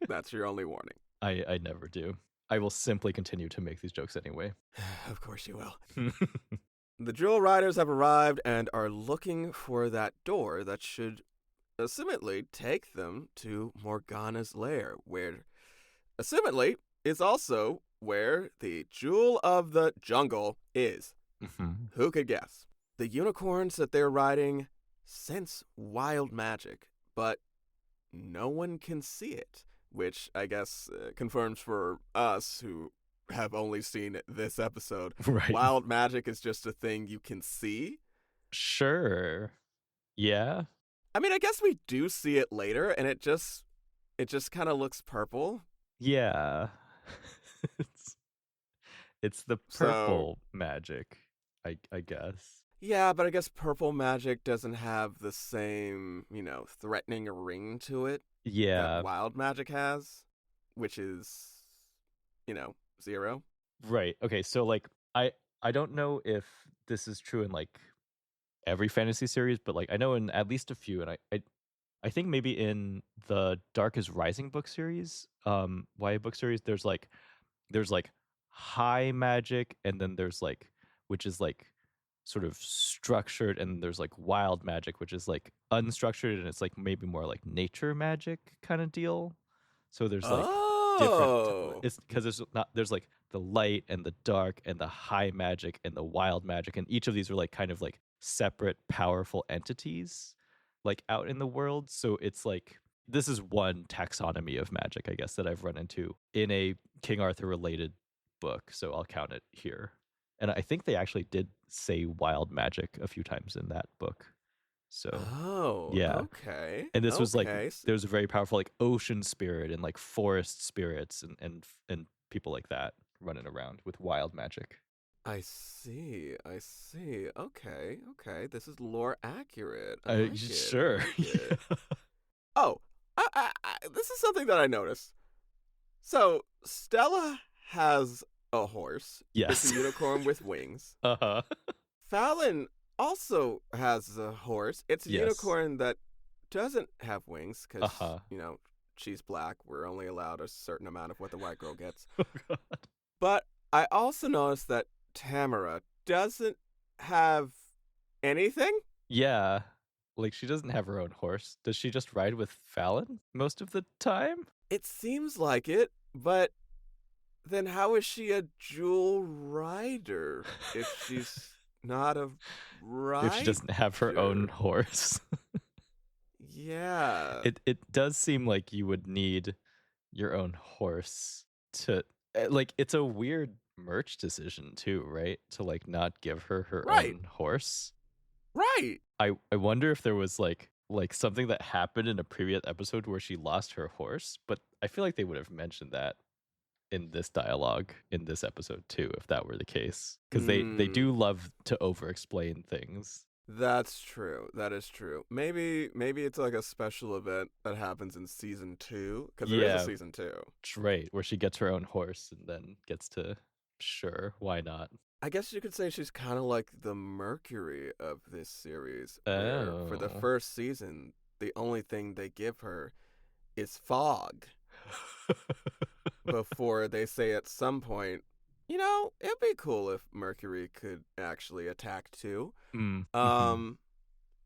A: That's your only warning.
B: I never do. I will simply continue to make these jokes anyway.
A: Of course you will. The Jewel Riders have arrived and are looking for that door that should assumedly take them to Morgana's lair, where assumedly is also where the Jewel of the Jungle is. Who could guess? The unicorns that they're riding sense wild magic, but no one can see it, which I guess confirms for us who have only seen this episode.
B: Right.
A: Wild magic is just a thing you can see.
B: Sure. Yeah.
A: I mean, I guess we do see it later, and it just kind of looks purple.
B: Yeah. It's the purple magic, I guess.
A: Yeah, but I guess purple magic doesn't have the same, threatening ring to it that
B: Yeah,
A: wild magic has, which is, zero.
B: right. Okay, so like I don't know if this is true in like every fantasy series, but like I know in at least a few, and I think maybe in the Dark is Rising book series, YA book series, there's like high magic, and then there's like, which is like sort of structured, and there's like wild magic, which is like unstructured, and it's like maybe more like nature magic kind of deal. So there's like different
A: Oh.
B: it's because there's like the light and the dark and the high magic and the wild magic, and each of these are like kind of like separate powerful entities like out in the world. So it's like this is one taxonomy of magic, I guess, that I've run into in a King Arthur related book, so I'll count it here. And I think they actually did say wild magic a few times in that book. So
A: Oh,
B: yeah.
A: okay.
B: And this was like
A: Okay.
B: there was a very powerful like ocean spirit and like forest spirits and people like that running around with wild magic.
A: I see. I see. Okay. Okay. This is lore accurate. I like it. I
B: Sure.
A: like it.
B: Yeah.
A: Oh, this is something that I noticed. So, Stella has a horse. It's a
B: Yes.
A: unicorn with wings.
B: Uh-huh.
A: Fallon also has a horse. It's a
B: Yes.
A: unicorn that doesn't have wings because,
B: Uh-huh.
A: she's black. We're only allowed a certain amount of what the white girl gets.
B: Oh god.
A: But I also noticed that Tamara doesn't have anything.
B: Yeah. Like she doesn't have her own horse. Does she just ride with Fallon most of the time?
A: It seems like it, but then how is she a jewel rider if she's not a
B: If she doesn't have her own
A: rider?
B: horse.
A: Yeah.
B: It does seem like you would need your own horse to like it's a weird merch decision too, right? To like not give her her
A: Right.
B: own horse.
A: Right.
B: I wonder if there was like something that happened in a previous episode where she lost her horse, but I feel like they would have mentioned that in this dialogue in this episode too if that were the case because they
A: Mm,
B: do love to over explain things.
A: that's true. That is true. Maybe it's like a special event that happens in season 2 because there is a
B: Yeah,
A: season 2.
B: right, where she gets her own horse and then gets to sure, why not?
A: I guess you could say she's kind of like the Mercury of this series, where for the
B: Oh.
A: first season, the only thing they give her is fog before they say at some point, it'd be cool if Mercury could actually attack too.
B: Mm, mhm.
A: Um,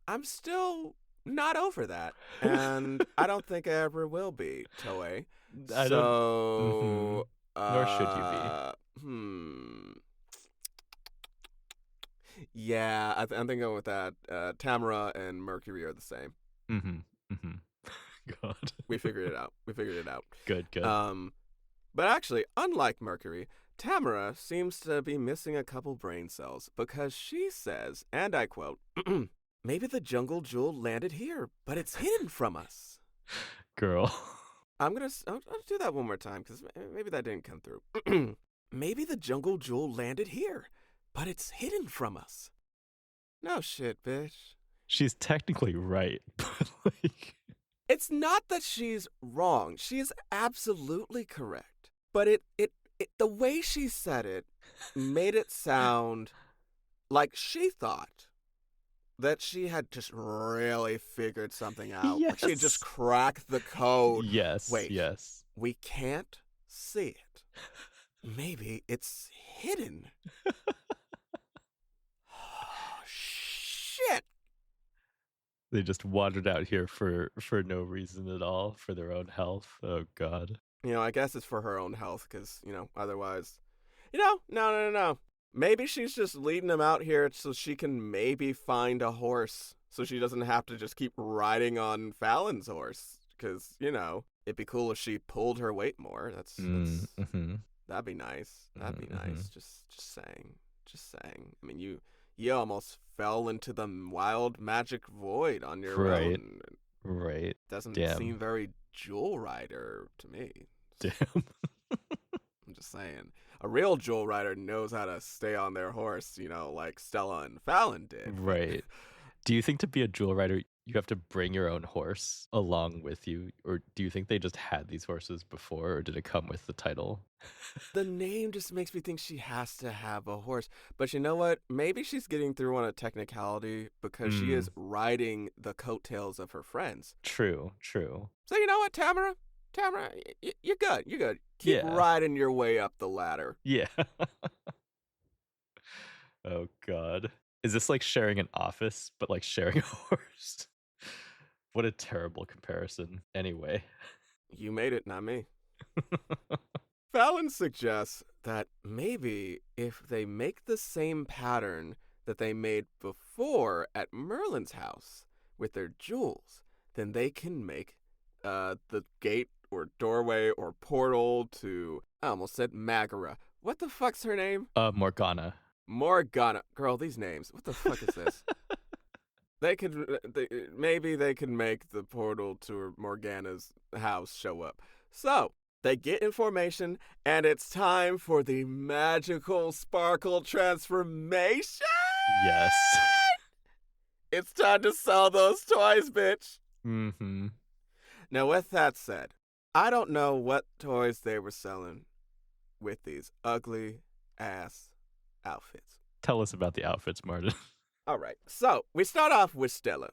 A: I'm still not over that, and I don't think I ever will be, Toei.
B: I don't mhm.
A: So,
B: Nor should you be.
A: hmm. Yeah, I'm thinking with that. Tamara and Mercury are the same.
B: Mhm. Mhm. God.
A: We figured it out. We figured it out.
B: Good, good.
A: Um, but actually, unlike Mercury, Tamara seems to be missing a couple brain cells because she says, and I quote, "Maybe the jungle jewel landed here, but it's hidden from us."
B: Girl.
A: I'll do that one more time because maybe that didn't come through. Maybe the jungle jewel landed here, but it's hidden from us. No shit, bitch.
B: She's technically right, but like
A: It's not that she's wrong. She is absolutely correct. But it the way she said it made it sound like she thought that she had just really figured something out. Like she had just
B: yes.
A: cracked the code.
B: Yes,
A: Wait,
B: yes.
A: we can't see it. Maybe it's hidden. Oh, shit.
B: They just wandered out here for no reason at all, for their own health. Oh god.
A: I guess it's for her own health because, otherwise. No. Maybe she's just leading him out here so she can maybe find a horse so she doesn't have to just keep riding on Fallon's horse. Because, it'd be cool if she pulled her weight more.
B: Mhm.
A: That'd be nice. That'd be
B: Mhm.
A: nice. Just saying. Just saying. I mean, you almost fell into the wild magic void on your
B: Right.
A: own.
B: Right.
A: Doesn't seem
B: Damn.
A: very jewel rider to me.
B: Damn.
A: I'm just saying. A real jewel rider knows how to stay on their horse, like Stella and Fallon did. But
B: Right. Do you think to be a jewel rider, you have to bring your own horse along with you? Or do you think they just had these horses before, or did it come with the title?
A: the name just makes me think she has to have a horse. But you know what? Maybe she's getting through on a technicality because she
B: Mm,
A: is riding the coattails of her friends.
B: true, true.
A: So you know what, Tamara? Tamara, you're good. You're good. Keep
B: Yeah.
A: riding your way up the ladder.
B: Yeah. Oh god. Is this like sharing an office, but like sharing a horse? What a terrible comparison. Anyway.
A: You made it, not me. Fallon suggests that maybe if they make the same pattern that they made before at Merlin's house with their jewels, then they can make the gate or doorway or portal to, I almost said Magara. What the fuck's her name?
B: Morgana.
A: Morgana. Girl, these names. What the fuck is this? Maybe they can make the portal to Morgana's house show up. So they get in formation, and it's time for the magical sparkle transformation.
B: Yes.
A: It's time to sell those toys, bitch.
B: Mm-hmm.
A: Now, with that said, I don't know what toys they were selling with these ugly ass outfits.
B: Tell us about the outfits, Martin.
A: All right. So we start off with Stella.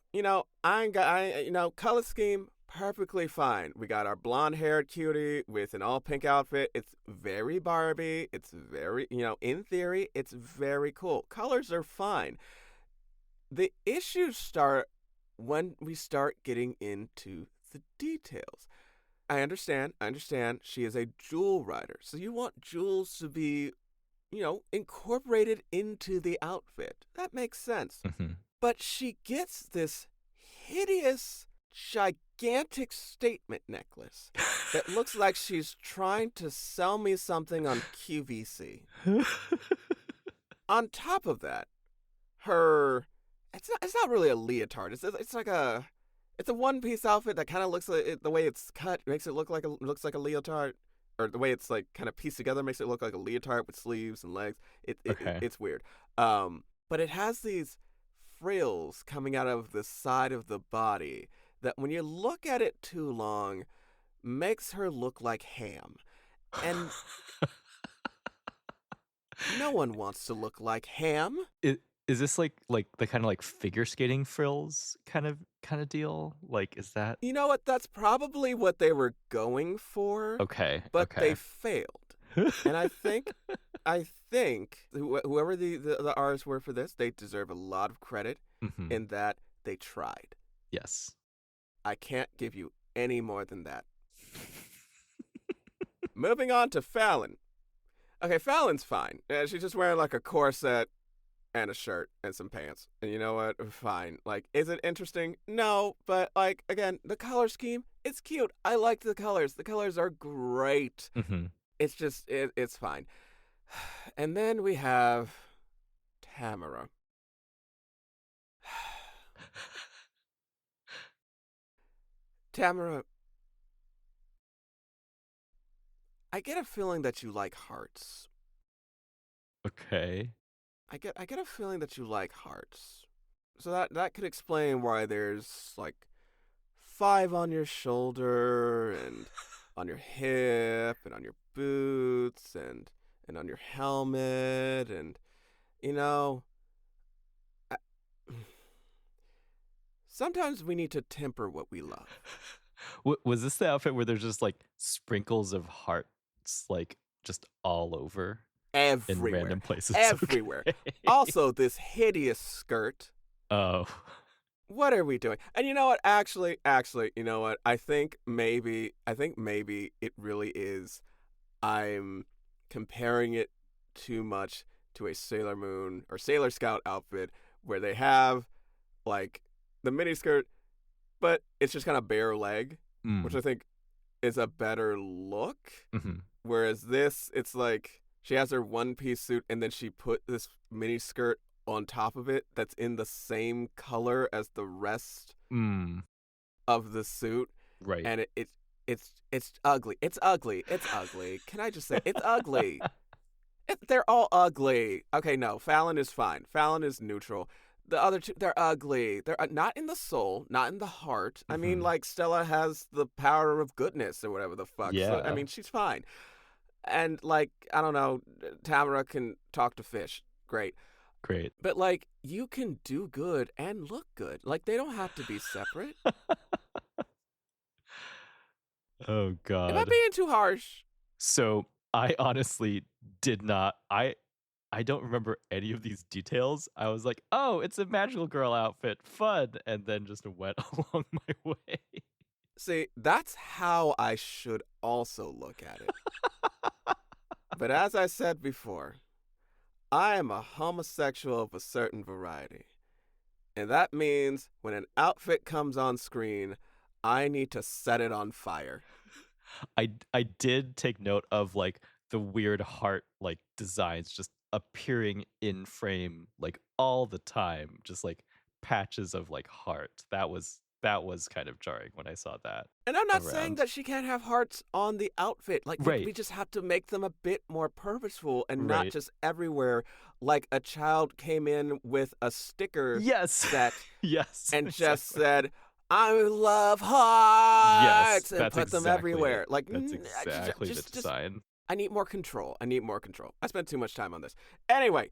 A: Color scheme perfectly fine. We got our blonde-haired cutie with an all-pink outfit. It's very Barbie. It's very, in theory, it's very cool. Colors are fine. The issues start when we start getting into the details. I understand. She is a jewel rider. So you want jewels to be incorporated into the outfit. That makes sense.
B: Mm-hmm.
A: But she gets this hideous, gigantic statement necklace that looks like she's trying to sell me something on QVC. On top of that, it's not really a leotard. It's like it's a one-piece outfit that kind of looks like the way it's cut makes it looks like a leotard, or the way it's like kind of pieced together makes it look like a leotard with sleeves and legs.
B: Okay.
A: It's weird. But it has these frills coming out of the side of the body that when you look at it too long makes her look like ham. And no one wants to look like ham.
B: Is this like the kind of like figure skating frills kind of deal? Like, is that
A: You know what? That's probably what they were going for,
B: okay?
A: but they
B: Okay.
A: failed. And I think whoever the artists were for this, they deserve a lot of credit
B: Mm-hmm.
A: in that they tried.
B: Yes.
A: I can't give you any more than that. Moving on to Fallon. Okay, Fallon's fine. She's just wearing like a corset and a shirt and some pants. And you know what? Fine. Like, is it interesting? No, but like again, the color scheme, it's cute. I like the colors. The colors are great.
B: Mm-hmm.
A: It's just it's fine. And then we have Tamara. Tamara, I get a feeling that you like hearts.
B: Okay.
A: I get a feeling that you like hearts. So that could explain why there's like 5 on your shoulder and on your hip and on your boots and on your helmet and you know I, sometimes we need to temper what we love.
B: Was this the outfit where there's just like sprinkles of hearts like just all over in
A: Everywhere.
B: random places?
A: Everywhere.
B: Okay.
A: Also, this hideous skirt.
B: Oh.
A: What are we doing? And you know what? Actually, you know what? I think maybe it really is. I'm comparing it too much to a Sailor Moon or Sailor Scout outfit where they have like the mini skirt, but it's just kind of bare leg, which
B: Mm.
A: I think is a better look.
B: Mm-hmm.
A: Whereas this, it's like she has her one-piece suit and then she put this mini skirt on top of it that's in the same color as the rest
B: Mm.
A: of the suit,
B: Right.
A: and it's ugly. It's ugly. It's ugly. Can I just say it's ugly? They're all ugly. Okay, no, Fallon is fine. Fallon is neutral. The other two, they're ugly. They're not in the soul, not in the heart. I mean,
B: Hmm.
A: like, Stella has the power of goodness or whatever the fuck. So, I
B: Yeah,
A: mean, she's fine. And, like, I don't know, Tamara can talk to fish. Great.
B: great.
A: But, like, you can do good and look good. Like, they don't have to be separate.
B: Oh
A: Am I
B: God.
A: being too harsh?
B: So I honestly did not. I don't remember any of these details. I was like, oh, it's a magical girl outfit, fun, and then just went along my way.
A: See, that's how I should also look at it. But as I said before, I am a homosexual of a certain variety. And that means when an outfit comes on screen, I need to set it on fire.
B: I did take note of like the weird heart like designs just appearing in frame like all the time, just like patches of like heart. That was kind of jarring when I saw that
A: And I'm not saying
B: around.
A: that she can't have hearts on the outfit. Like,
B: Right.
A: we just have to make them a bit more purposeful and not
B: Right.
A: just everywhere. Like a child came in with a sticker
B: Yes.
A: set
B: Yes,
A: and just
B: exactly.
A: said, I love
B: Yes,
A: hearts, and put them
B: it.
A: everywhere. Like,
B: That's exactly the
A: just,
B: design.
A: I need more control. I need more control. I spent too much time on this. Anyway,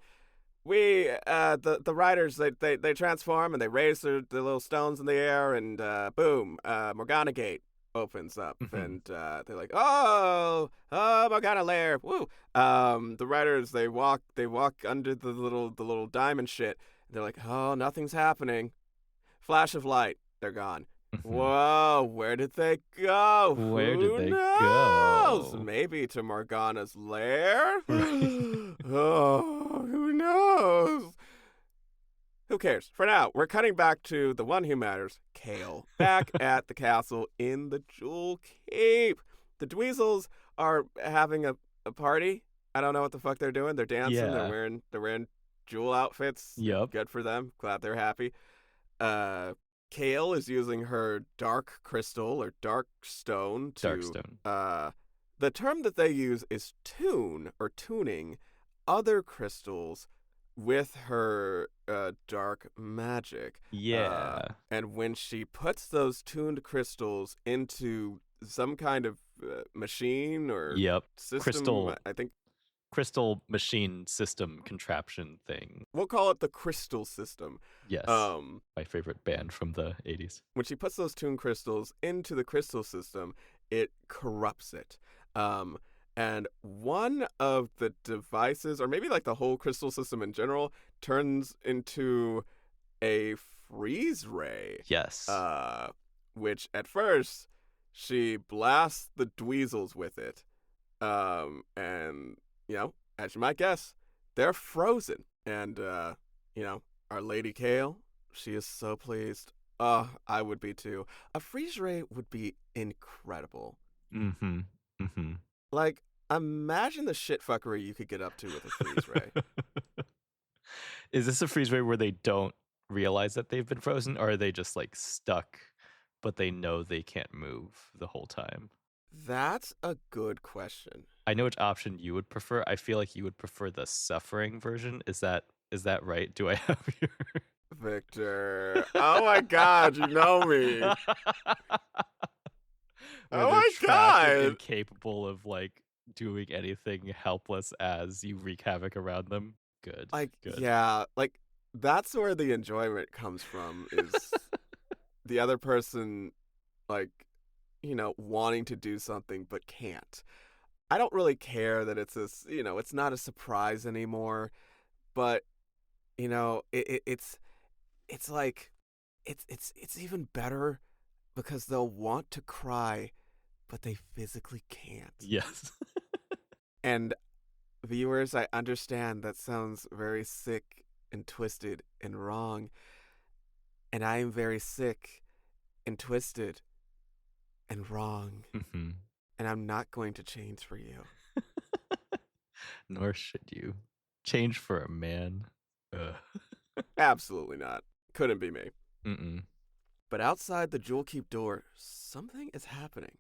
A: the writers they transform and they raise their little stones in the air and boom, Morgana Gate opens up
B: Mhm.
A: and they're like, oh, Morgana Lair, woo. The writers they walk under the little diamond shit. They're like, oh, nothing's happening. Flash of light, they're gone.
B: Mhm.
A: Whoa, where did they go?
B: Where did
A: Who
B: they
A: knows?
B: go?
A: Maybe to Morgana's lair?
B: Right.
A: Oh, who knows? Who cares? For now, we're cutting back to the one who matters, Kale, back at the castle in the Jewel Keep. The Dweezils are having a party. I don't know what the fuck they're doing. They're dancing. They're
B: Yeah.
A: wearing jewel outfits.
B: Yep.
A: Good for them. Glad they're happy. uh, Kale is using her dark crystal or dark stone to.
B: Darkstone.
A: The term that they use is tune or tuning other crystals with her dark magic.
B: Yeah.
A: And when she puts those tuned crystals into some kind of machine or
B: Yep.
A: system,
B: Crystal
A: I think
B: crystal machine system contraption thing.
A: we'll call it the crystal system.
B: Yes.
A: Um,
B: My favorite band from the 80s.
A: when she puts those tune crystals into the crystal system, it corrupts it. Um, and one of the devices, or maybe like the whole crystal system in general, turns into a freeze ray.
B: Yes.
A: Uh, which at first she blasts the Dweezils with it. And as you might guess, they're frozen. And our Lady Kale, she is so pleased. I would be too. A freeze ray would be incredible.
B: Mhm. Mhm.
A: Like, imagine the shitfuckery you could get up to with a freeze ray.
B: Is this a freeze ray where they don't realize that they've been frozen, or are they just like stuck, but they know they can't move the whole time?
A: That's a good question.
B: I know which option you would prefer. I feel like you would prefer the suffering version. Is that right? Do I have your
A: Victor. Oh my god, you know me.
B: where
A: Oh
B: they're
A: my
B: trapped and
A: god.
B: incapable of like doing anything, helpless as you wreak havoc around them? Good.
A: Like,
B: Good.
A: yeah, like that's where the enjoyment comes from is the other person like, wanting to do something but can't. I don't really care that it's not a surprise anymore, but it's like it's even better because they'll want to cry but they physically can't.
B: Yes.
A: And viewers, I understand that sounds very sick and twisted and wrong, and I am very sick and twisted and wrong,
B: Mhm.
A: and I'm not going to change for you.
B: Nor should you. Change for a man. Ugh.
A: Absolutely not. Couldn't be me.
B: Mm-mm.
A: But outside the Jewel Keep door, something is happening.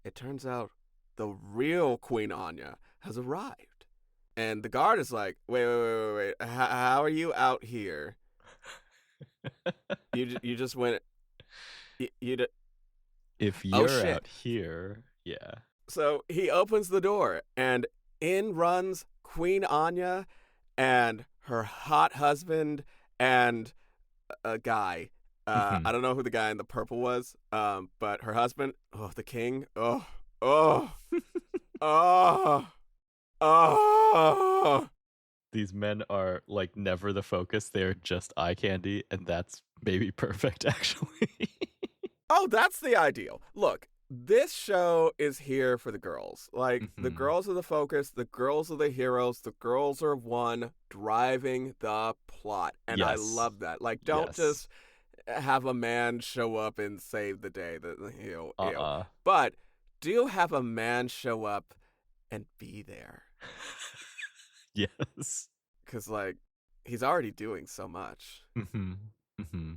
A: It turns out the real Queen Anya has arrived. And the guard is like, wait. How are you out here? You just went. You
B: If
A: oh
B: you're
A: shit.
B: out here, yeah.
A: So he opens the door, and in runs Queen Anya and her hot husband and a guy.
B: Hmm.
A: I don't know who the guy in the purple was, but her husband, the king, oh, oh, oh.
B: These men are like never the focus. They're just eye candy, and that's maybe perfect, actually.
A: Oh, that's the ideal. Look, this show is here for the girls. Like, the
B: Hmm.
A: girls are the focus, the girls are the heroes, the girls are one driving the plot. And I
B: Yes.
A: love that. Like, don't
B: Yes.
A: just have a man show up and save the day. Ew.
B: Uh-uh.
A: But do have a man show up and be there.
B: Yes.
A: Because, like, he's already doing so much.
B: Hmm. Hmm.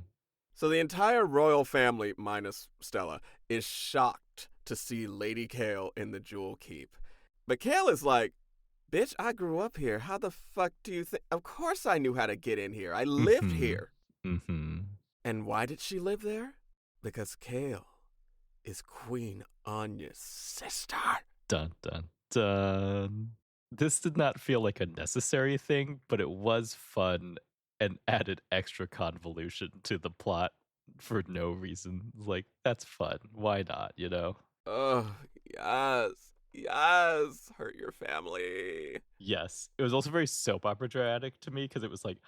A: So the entire royal family, minus Stella, is shocked to see Lady Kale in the Jewel Keep. But Kale is like, bitch, I grew up here. How the fuck do you think? Of course I knew how to get in here. I lived
B: Hmm.
A: here.
B: Hmm.
A: And why did she live there? Because Kale is Queen Anya's sister.
B: Dun dun dun. This did not feel like a necessary thing, but it was fun and added extra convolution to the plot for no reason. Like, that's fun. Why not, you know?
A: Oh, yes. Yes. Hurt your family.
B: Yes. It was also very soap opera dramatic to me because it was like,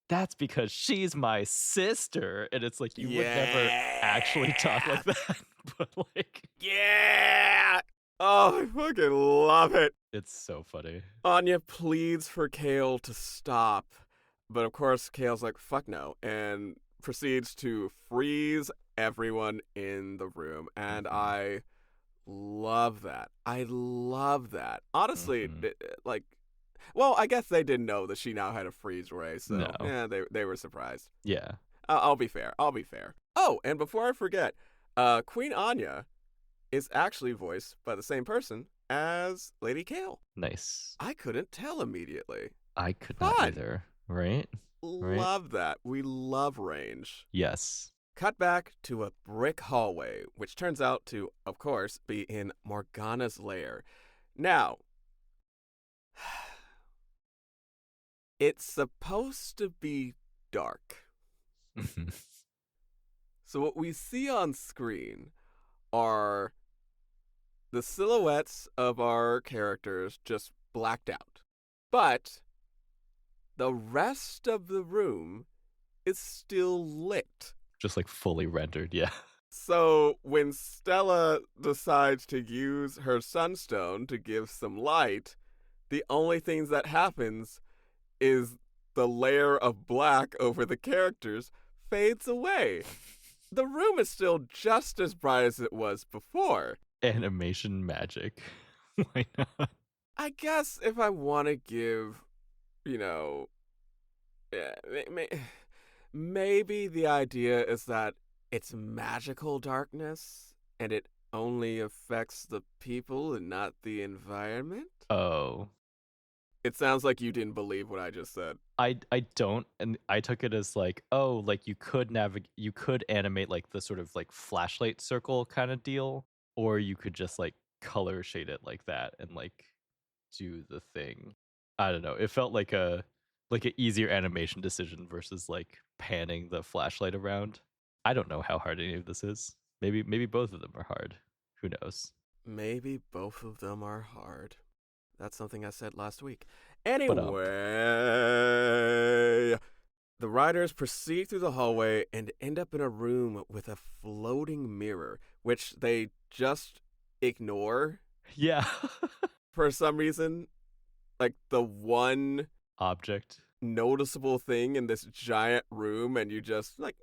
B: that's because she's my sister. And it's like, you would never actually talk
A: Yeah.
B: like that. But like,
A: Yeah. Oh, I fucking love it.
B: it's so funny.
A: Anya pleads for Kale to stop, but of course Kale's like, fuck no, and proceeds to freeze everyone in the room. And
B: Hmm.
A: I love that. I love that. Honestly,
B: Hmm.
A: like, well, I guess they didn't know that she now had a freeze ray, so
B: No.
A: yeah, they were surprised.
B: Yeah.
A: I'll be fair. I'll be fair. Oh, and before I forget, Queen Anya is actually voiced by the same person as Lady Kale.
B: Nice.
A: I couldn't tell immediately.
B: I could not
A: Fun.
B: either. Right? Right?
A: Love that. We love range.
B: Yes.
A: Cut back to a brick hallway, which turns out to, of course, be in Morgana's lair. Now, it's supposed to be dark. So, what we see on screen are the silhouettes of our characters just blacked out. But the rest of the room is still lit.
B: Just like fully rendered. Yeah.
A: So when Stella decides to use her sunstone to give some light, the only things that happens is the layer of black over the characters fades away. The room is still just as bright as it was before.
B: Animation magic. Why not?
A: I guess if I want to give, you know, yeah, maybe the idea is that it's magical darkness and it only affects the people and not the environment.
B: Oh.
A: It sounds like you didn't believe what I just said.
B: I don't, and I took it as like, oh, like you could you could animate like the sort of like flashlight circle kind of deal, or you could just like color shade it like that and like do the thing. I don't know. It felt like an easier animation decision versus like panning the flashlight around. I don't know how hard any of this is. Maybe both of them are hard. Who knows?
A: Maybe both of them are hard. That's something I said last week.
B: But
A: Anyway, the riders proceed through the hallway and end up in a room with a floating mirror, which they just ignore
B: yeah.
A: for some reason. Like the one
B: Object.
A: noticeable thing in this giant room, and you just like,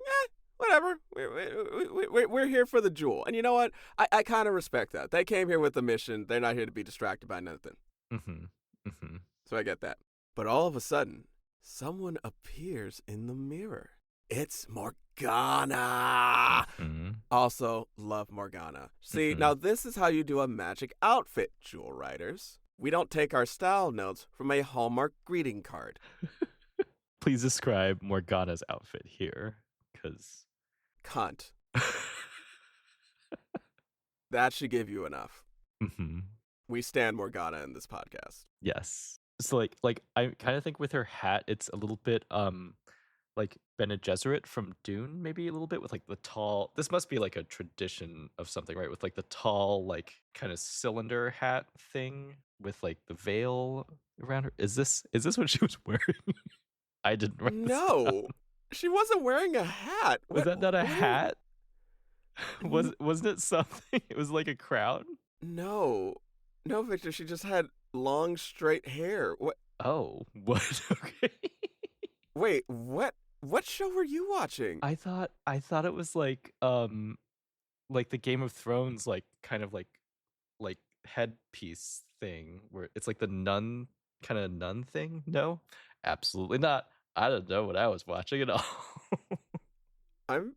A: whatever. We're here for the jewel. And you know what? I kind of respect that. They came here with a mission. They're not here to be distracted by nothing.
B: Mm-hmm. Mm-hmm.
A: So I get that. But all of a sudden, someone appears in the mirror. It's Morgana.
B: Mm-hmm.
A: Also, love Morgana. See,
B: Mm-hmm.
A: now this is how you do a magic outfit, Jewel Riders. We don't take our style notes from a Hallmark greeting card.
B: Please describe Morgana's outfit here, because
A: Cunt. That should give you enough.
B: mm-hmm.
A: We stand Morgana in this podcast.
B: Yes. So like I kind of think with her hat, it's a little bit like Bene Gesserit from Dune, maybe a little bit with like the tall. This must be like a tradition of something, right? With like the tall, like kind of cylinder hat thing with like the veil around her. Is this what she was wearing? I didn't write this down.
A: No, she wasn't wearing a hat.
B: Was that not a
A: What are you?
B: hat? Wasn't it something? It was like a crown.
A: No, no, Victor. She just had long, straight hair. What?
B: Oh, what? Okay.
A: Wait, what? What show were you watching?
B: I thought it was like the Game of Thrones like kind of like headpiece thing where it's like the nun kind of nun thing. No, absolutely not. I don't know what I was watching at all.
A: I'm,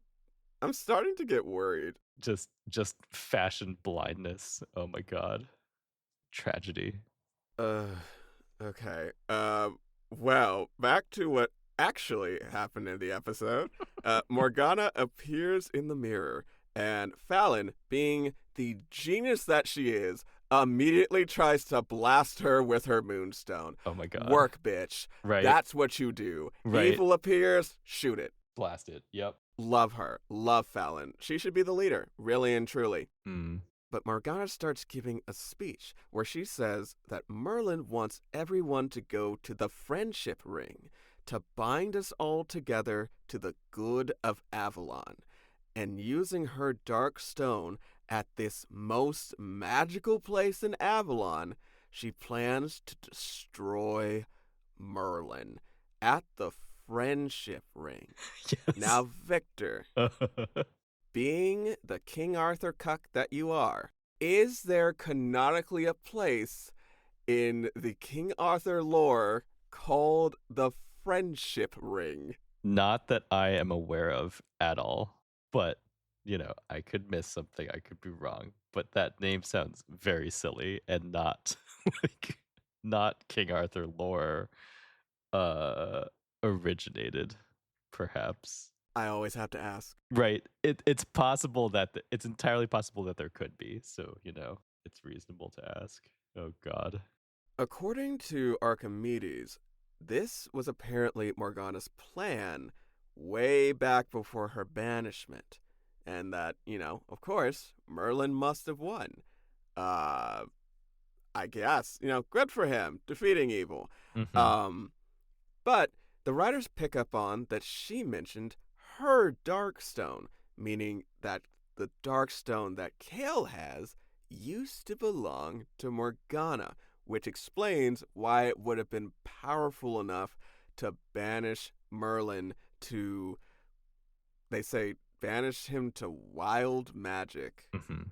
A: I'm starting to get worried.
B: just fashion blindness. Oh my god, tragedy.
A: Uh, okay. Well, back to what actually happened in the episode. Morgana appears in the mirror, and Fallon, being the genius that she is, immediately tries to blast her with her moonstone.
B: Oh my god.
A: Work, bitch.
B: Right.
A: That's what you do.
B: Right.
A: Evil appears, shoot it.
B: Blast it. Yep.
A: Love her. Love Fallon. She should be the leader, really and truly.
B: Mm.
A: But Morgana starts giving a speech where she says that Merlin wants everyone to go to the friendship ring to bind us all together to the good of Avalon. And using her dark stone at this most magical place in Avalon, she plans to destroy Merlin at the friendship ring.
B: Yes.
A: Now, Victor, being the King Arthur cuck that you are, is there canonically a place in the King Arthur lore called the Friendship Ring?
B: Not that I am aware of at all, but I could miss something. I could be wrong, but that name sounds very silly and not like not King Arthur lore uh originated, perhaps.
A: I always have to ask.
B: Right. It's possible that it's entirely possible that there could be. So, it's reasonable to ask. Oh god.
A: According to Archimedes, this was apparently Morgana's plan way back before her banishment. And that, of course, Merlin must have won. I guess, good for him, defeating evil.
B: Mm-hmm.
A: But the writers pick up on that she mentioned her Darkstone, meaning that the Darkstone that Kale has used to belong to Morgana, which explains why it would have been powerful enough to banish Merlin to, they say, banish him to wild magic.
B: Mm-hmm.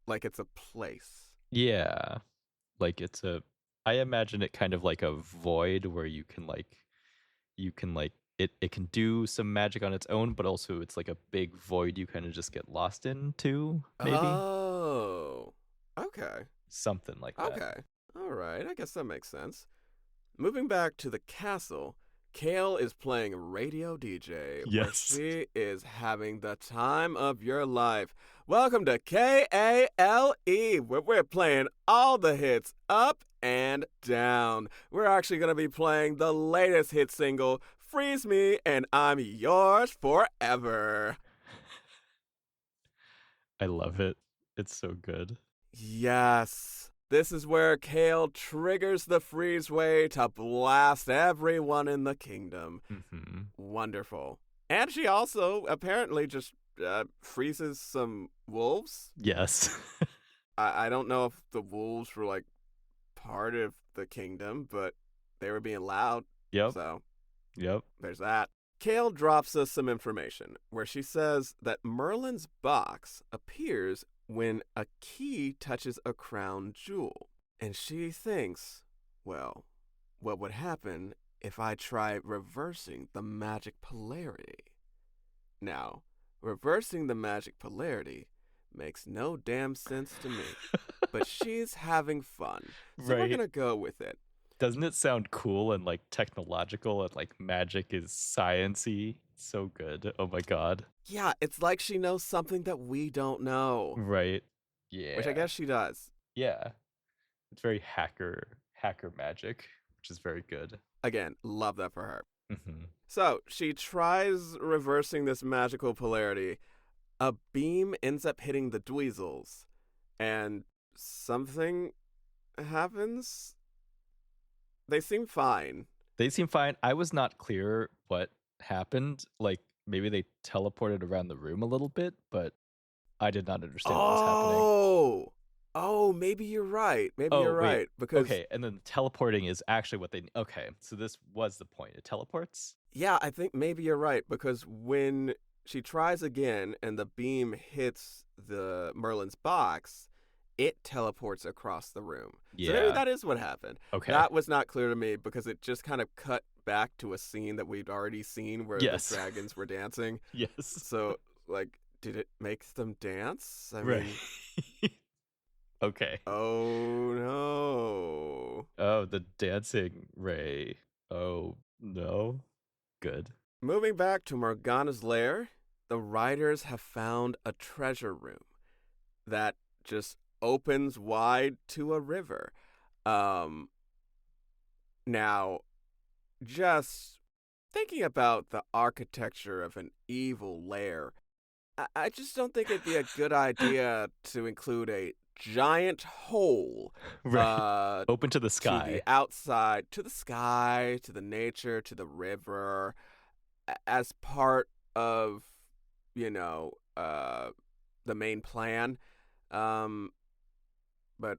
A: Like it's a place.
B: Yeah. Like I imagine it kind of like a void where it can do some magic on its own, but also it's like a big void you kind of just get lost into, maybe.
A: Oh, okay.
B: Something like that.
A: Okay. All right. I guess that makes sense. Moving back to the castle, Kale is playing radio DJ, where
B: Yes.
A: she is having the time of your life. Welcome to KALE, where we're playing all the hits up and down. We're actually going to be playing the latest hit single, Freeze Me, and I'm yours forever.
B: I love it. It's so good.
A: Yes. This is where Kale triggers the freeze way to blast everyone in the kingdom.
B: Mm-hmm.
A: Wonderful. And she also apparently just freezes some wolves.
B: Yes.
A: I don't know if the wolves were like part of the kingdom, but they were being loud.
B: Yep.
A: So,
B: Yep.
A: there's that. Kale drops us some information where she says that Merlin's box appears when a key touches a crown jewel. And she thinks, well, what would happen if I try reversing the magic polarity? Now, reversing the magic polarity makes no damn sense to me. But she's having fun, so we're
B: Right.
A: gonna go with it.
B: Doesn't it sound cool and like technological and like magic is sciency? So good. Oh my god.
A: Yeah, it's like she knows something that we don't know,
B: Right.
A: which I
B: Yeah.
A: guess she does.
B: Yeah. It's very hacker magic, which is very good.
A: Again, love that for her.
B: Hmm.
A: So she tries reversing this magical polarity. A beam ends up hitting the Dweezils, and something happens. They seem fine.
B: They seem fine. I was not clear what happened. Like maybe they teleported around the room a little bit, but I did not understand what was happening.
A: Oh, maybe you're right. Maybe
B: Oh,
A: you're
B: wait.
A: right. Because,
B: Okay, and then teleporting is actually what they. Okay, so this was the point. It teleports.
A: yeah, I think maybe you're right. Because when she tries again and the beam hits the Merlin's box, it teleports across the room. So maybe
B: Yeah.
A: that is what happened.
B: Okay.
A: That was not clear to me because it just kind of cut back to a scene that we'd already seen where the
B: Yes.
A: dragons were dancing.
B: Yes.
A: So, like, did it make them dance? I
B: Right.
A: mean,
B: Okay.
A: oh no.
B: Oh, the dancing ray. Oh no. Good.
A: Moving back to Morgana's lair, the writers have found a treasure room that just opens wide to a river. Um, Now, just thinking about the architecture of an evil lair, I just don't think it'd be a good idea to include a giant hole
B: Right. Open to the
A: to the
B: sky.
A: outside, to the sky, to the nature, to the river, as part of, you know, the main plan. Um, but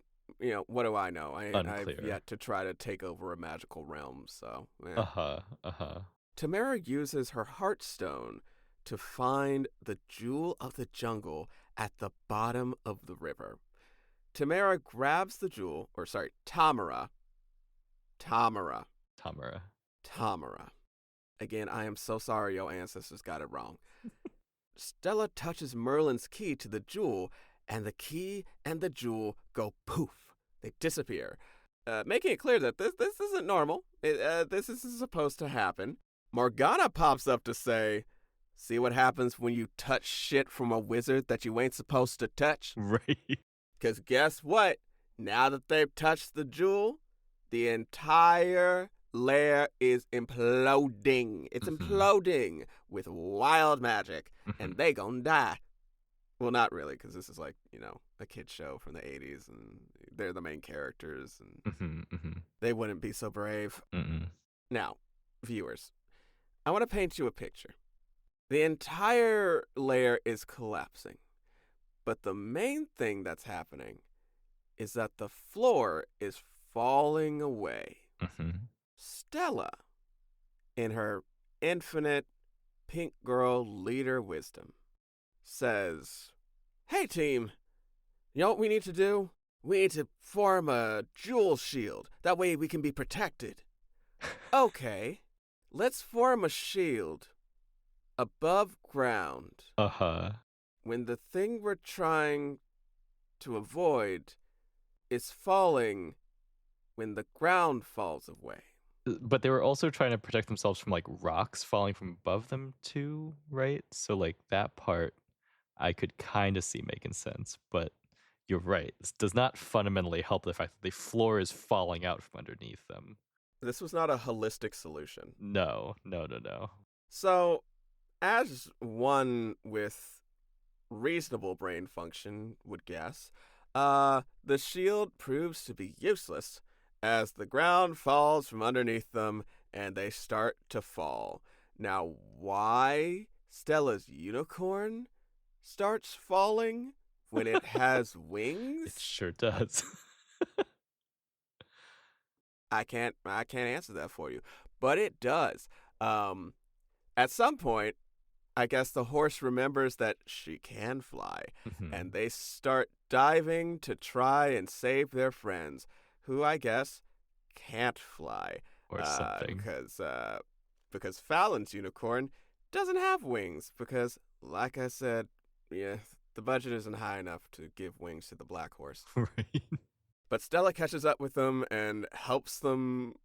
A: what do I know? I've
B: Unclear.
A: yet to try to take over a magical realm, so yeah.
B: Uh-huh. Uh-huh.
A: Tamara uses her heartstone to find the jewel of the jungle at the bottom of the river. Tamara grabs the jewel, or sorry, Tamara,
B: Tamara.
A: Tamara. Again, I am so sorry your ancestors got it wrong. Stella touches Merlin's key to the jewel, and the key and the jewel go poof. They disappear, making it clear that this isn't normal. This isn't supposed to happen. Morgana pops up to say, "See what happens when you touch shit from a wizard that you ain't supposed to touch?
B: Right.
A: Because guess what? Now that they've touched the jewel, the entire lair is imploding. It's
B: Mm-hmm.
A: imploding with wild magic,
B: Mm-hmm.
A: and they gonna die." Well, not really, because this is like, a kid show from the 80s, and they're the main characters, and
B: Mm-hmm. Mm-hmm.
A: they wouldn't be so brave.
B: Mm-mm.
A: Now, viewers, I want to paint you a picture. The entire layer is collapsing, but the main thing that's happening is that the floor is falling away.
B: Mm-hmm.
A: Stella, in her infinite pink girl leader wisdom, says, "Hey team, you know what we need to do? We need to form a jewel shield. That way we can be protected." Okay, let's form a shield above ground.
B: Uh-huh.
A: When the thing we're trying to avoid is falling when the ground falls away.
B: But they were also trying to protect themselves from like rocks falling from above them too, right? So like that part I could kind of see making sense, but you're right. This does not fundamentally help the fact that the floor is falling out from underneath them.
A: This was not a holistic solution.
B: No, no, no, no.
A: So, as one with reasonable brain function would guess, the shield proves to be useless as the ground falls from underneath them and they start to fall. Now, why Stella's unicorn starts falling when it has
B: It
A: wings?
B: sure does.
A: I can't answer that for you, but it does. Um, at some point, I guess the horse remembers that she can fly, and
B: Mhm.
A: they start diving to try and save their friends, who I guess can't fly,
B: Or
A: uh,
B: something.
A: because uh, because Fallon's unicorn doesn't have wings. Because, like I said, yeah, the budget isn't high enough to give wings to the black horse.
B: Right.
A: But Stella catches up with them and helps them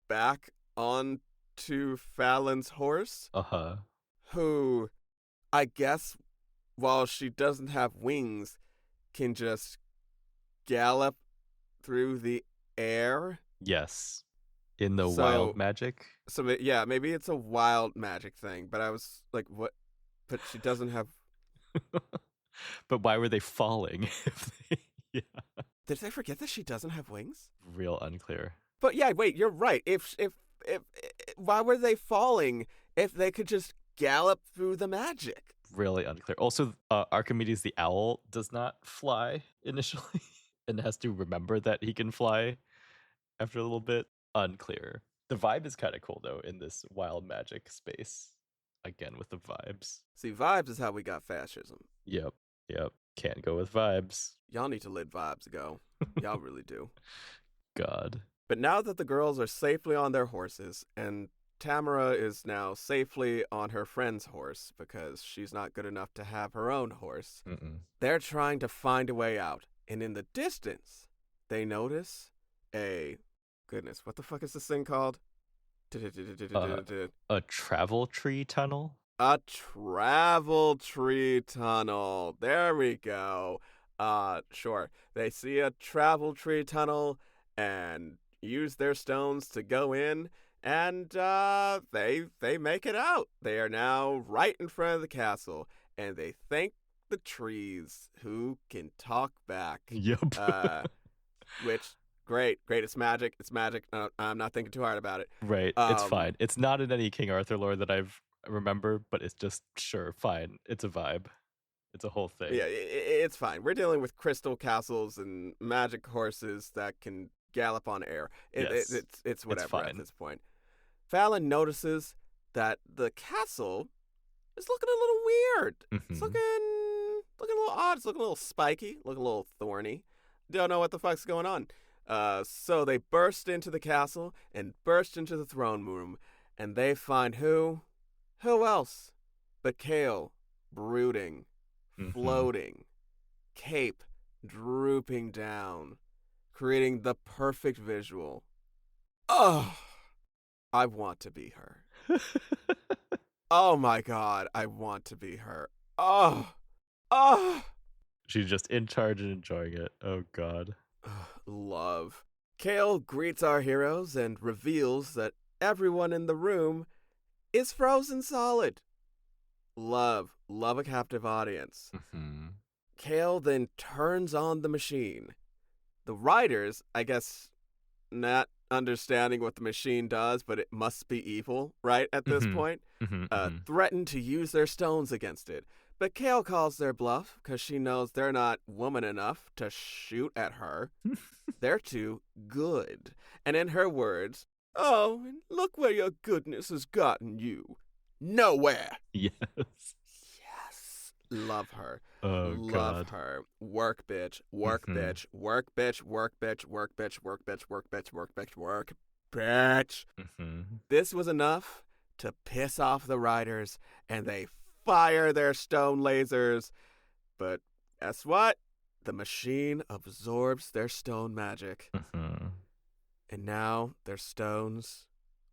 A: back onto Fallon's horse,
B: Uh-huh.
A: who I guess while she doesn't have wings can just gallop through the air.
B: Yes. In the wild
A: So
B: magic.
A: yeah, maybe it's a wild magic thing, but I was like, what? But she doesn't have.
B: But why were they falling? Yeah.
A: Did they forget that she doesn't have wings?
B: Real unclear.
A: But yeah, wait, you're right. If why were they falling if they could just gallop through the magic?
B: Really unclear. Also, Archimedes the owl does not fly initially and has to remember that he can fly after a little bit. Unclear. The vibe is kind of cool though in this wild magic space. Again with the vibes.
A: See, vibes is how we got fascism.
B: Yep. Can't go with vibes.
A: Y'all need to let vibes go. Y'all really do.
B: God.
A: But now that the girls are safely on their horses, and Tamara is now safely on her friend's horse because she's not good enough to have her own horse, they're trying to find a way out. And in the distance, they notice a... Goodness, what the fuck is this thing called?
B: A travel tree tunnel?
A: A travel tree tunnel. There we go. Sure. They see a travel tree tunnel and use their stones to go in, and they make it out. They are now right in front of the castle, and they thank the trees who can talk back.
B: Yep.
A: Which great. It's magic. It's magic. I'm not thinking too hard about it.
B: Right. It's fine. It's not in any King Arthur lore that I've remember, but it's just sure fine. It's a vibe. It's a whole thing.
A: Yeah, it's fine. We're dealing with crystal castles and magic horses that can gallop on air. It's whatever at this point. Fallon notices that the castle is looking a little weird. It's looking a little odd. It's looking a little spiky. Looking a little thorny. Don't know what the fuck's going on. So they burst into the castle and burst into the throne room, and they find who? Who else but Kale brooding, floating, cape drooping down, creating the perfect visual. Oh, I want to be her. Oh my god, I want to be her. Oh.
B: She's just in charge and enjoying it. Oh god.
A: Love. Kale greets our heroes and reveals that everyone in the room is frozen solid. Love a captive audience. Kale then turns on the machine. The writers, I guess, not understanding what the machine does, but it must be evil, right, at this point, threaten to use their stones against it. But Kale calls their bluff because she knows they're not woman enough to shoot at her. They're too good. And in her words, oh, and look where your goodness has gotten you. Nowhere.
B: Yes.
A: Love her.
B: Oh,
A: Love
B: God.
A: her. Work, bitch. Work, bitch. Work, bitch. Work, bitch. Work, bitch. Work, bitch. Work, bitch. Work, bitch. Work, bitch. This was enough to piss off the writers, and they fire their stone lasers. But guess what? The machine absorbs their stone magic. And now their stones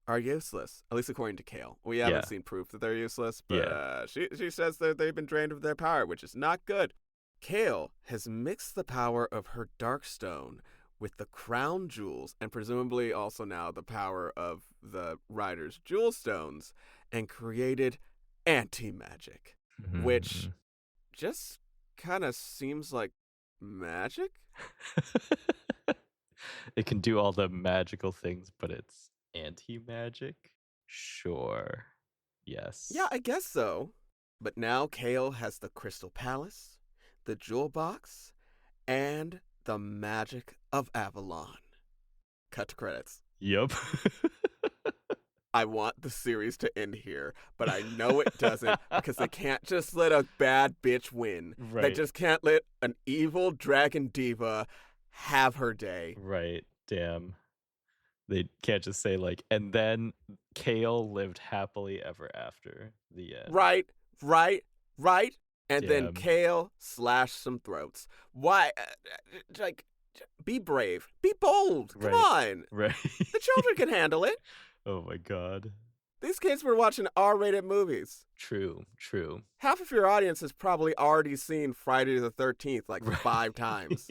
A: are useless, at least according to Kale. We haven't seen proof that they're useless, but she says that they've been drained of their power, which is not good. Kale has mixed the power of her dark stone with the crown jewels, and presumably also now the power of the rider's jewel stones, and created anti-magic, which just kind of seems like magic?
B: It can do all the magical things, but it's anti-magic? Sure. Yes.
A: Yeah, I guess so. But now Kale has the Crystal Palace, the Jewel Box, and the magic of Avalon. Cut to credits.
B: Yep.
A: I want the series to end here, but I know it doesn't because they can't just let a bad bitch win.
B: Right.
A: They just can't let an evil dragon diva have her day.
B: Right. Damn. They can't just say like, and then Kale lived happily ever after the end.
A: Right. And then
B: Damn.
A: Kale slashed some throats. Why? Like, be brave. Be bold. Come
B: Right.
A: on.
B: Right.
A: The children can handle it.
B: Oh my god.
A: These kids were watching R-rated movies.
B: True. True.
A: Half of your audience has probably already seen Friday the 13th like
B: Right.
A: 5 times.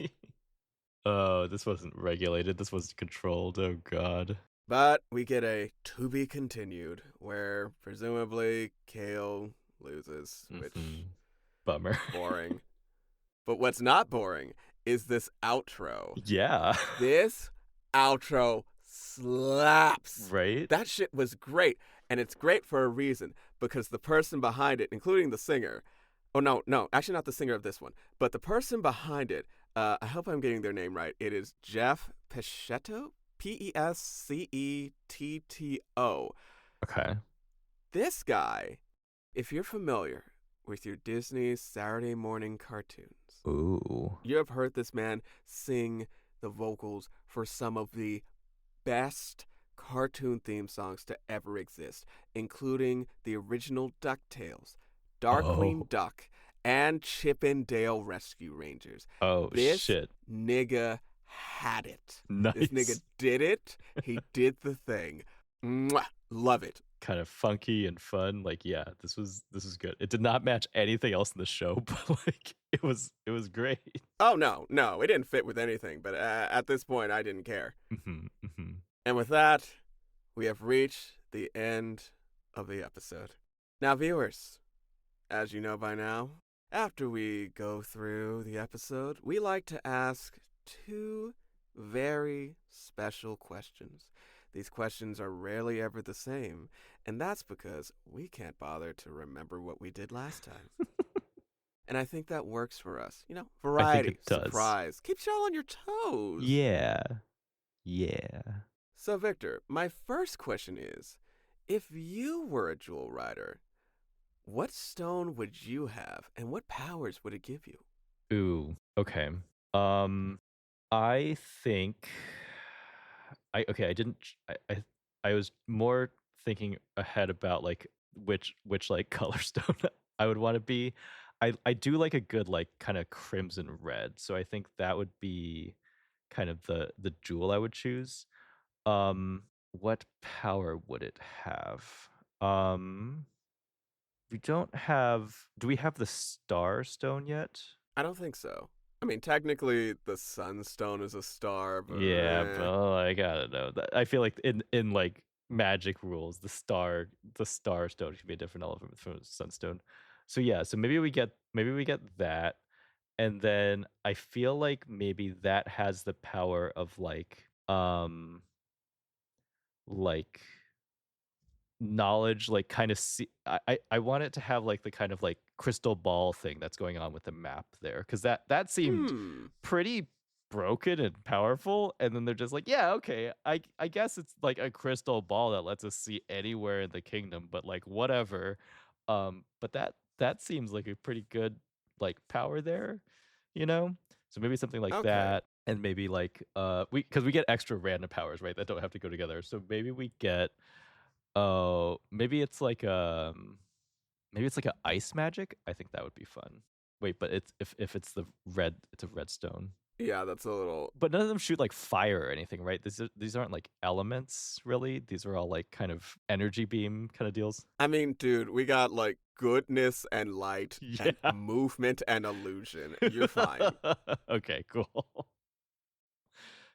B: Oh, this wasn't regulated. This wasn't controlled. Oh god.
A: But we get a to be continued where presumably Kale loses, which
B: Bummer.
A: boring. But what's not boring is this outro.
B: Yeah.
A: This outro slaps.
B: Right?
A: That shit was great. And it's great for a reason because the person behind it, including the singer, oh, no, actually not the singer of this one, but the person behind it, I hope I'm getting their name right. It is Jeff Peschetto, Pescetto.
B: Okay.
A: This guy, if you're familiar with your Disney Saturday morning cartoons,
B: Ooh.
A: you have heard this man sing the vocals for some of the best cartoon theme songs to ever exist, including the original DuckTales, Darkwing Duck, and Chip and Dale Rescue Rangers.
B: Oh,
A: This
B: shit.
A: nigga had it.
B: Nice.
A: This nigga did it. He did the thing. Mwah! Love it.
B: Kind of funky and fun. Like, yeah, this was good. It did not match anything else in the show, but like it was great.
A: Oh, no, it didn't fit with anything, but at this point, I didn't care. And with that, we have reached the end of the episode. Now, viewers, as you know by now, after we go through the episode, we like to ask 2 very special questions. These questions are rarely ever the same, and that's because we can't bother to remember what we did last time. And I think that works for us. You know, variety, surprise, keeps y'all on your toes.
B: Yeah.
A: So, Victor, my first question is, if you were a jewel rider, what stone would you have, and what powers would it give you?
B: Ooh. Okay. I think I didn't I was more thinking ahead about like which like color stone I would want to be. I do like a good like kind of crimson red, so I think that would be kind of the jewel I would choose. What power would it have? We don't have do we have the star stone yet?
A: I don't think so. I mean, technically, the sunstone is a star, but
B: Yeah, but I gotta know that. I feel like in like magic rules, the star stone should be a different element from sunstone. So yeah, so maybe we get that, and then I feel like maybe that has the power of like knowledge, like kind of see I want it to have like the kind of like crystal ball thing that's going on with the map there, because that seemed pretty broken and powerful, and then they're just like, yeah, okay, I guess it's like a crystal ball that lets us see anywhere in the kingdom, but like whatever. But that seems like a pretty good like power there, you know. So maybe something like that, and maybe like because we get extra random powers, right, that don't have to go together. So maybe we get oh, maybe it's like a ice magic? I think that would be fun. Wait, but it's if it's it's a red stone.
A: Yeah, that's a little.
B: But none of them shoot like fire or anything, right? These aren't like elements really. These are all like kind of energy beam kind of deals.
A: I mean, dude, we got like goodness and light and
B: Yeah.
A: movement and illusion. You're fine.
B: Okay, cool.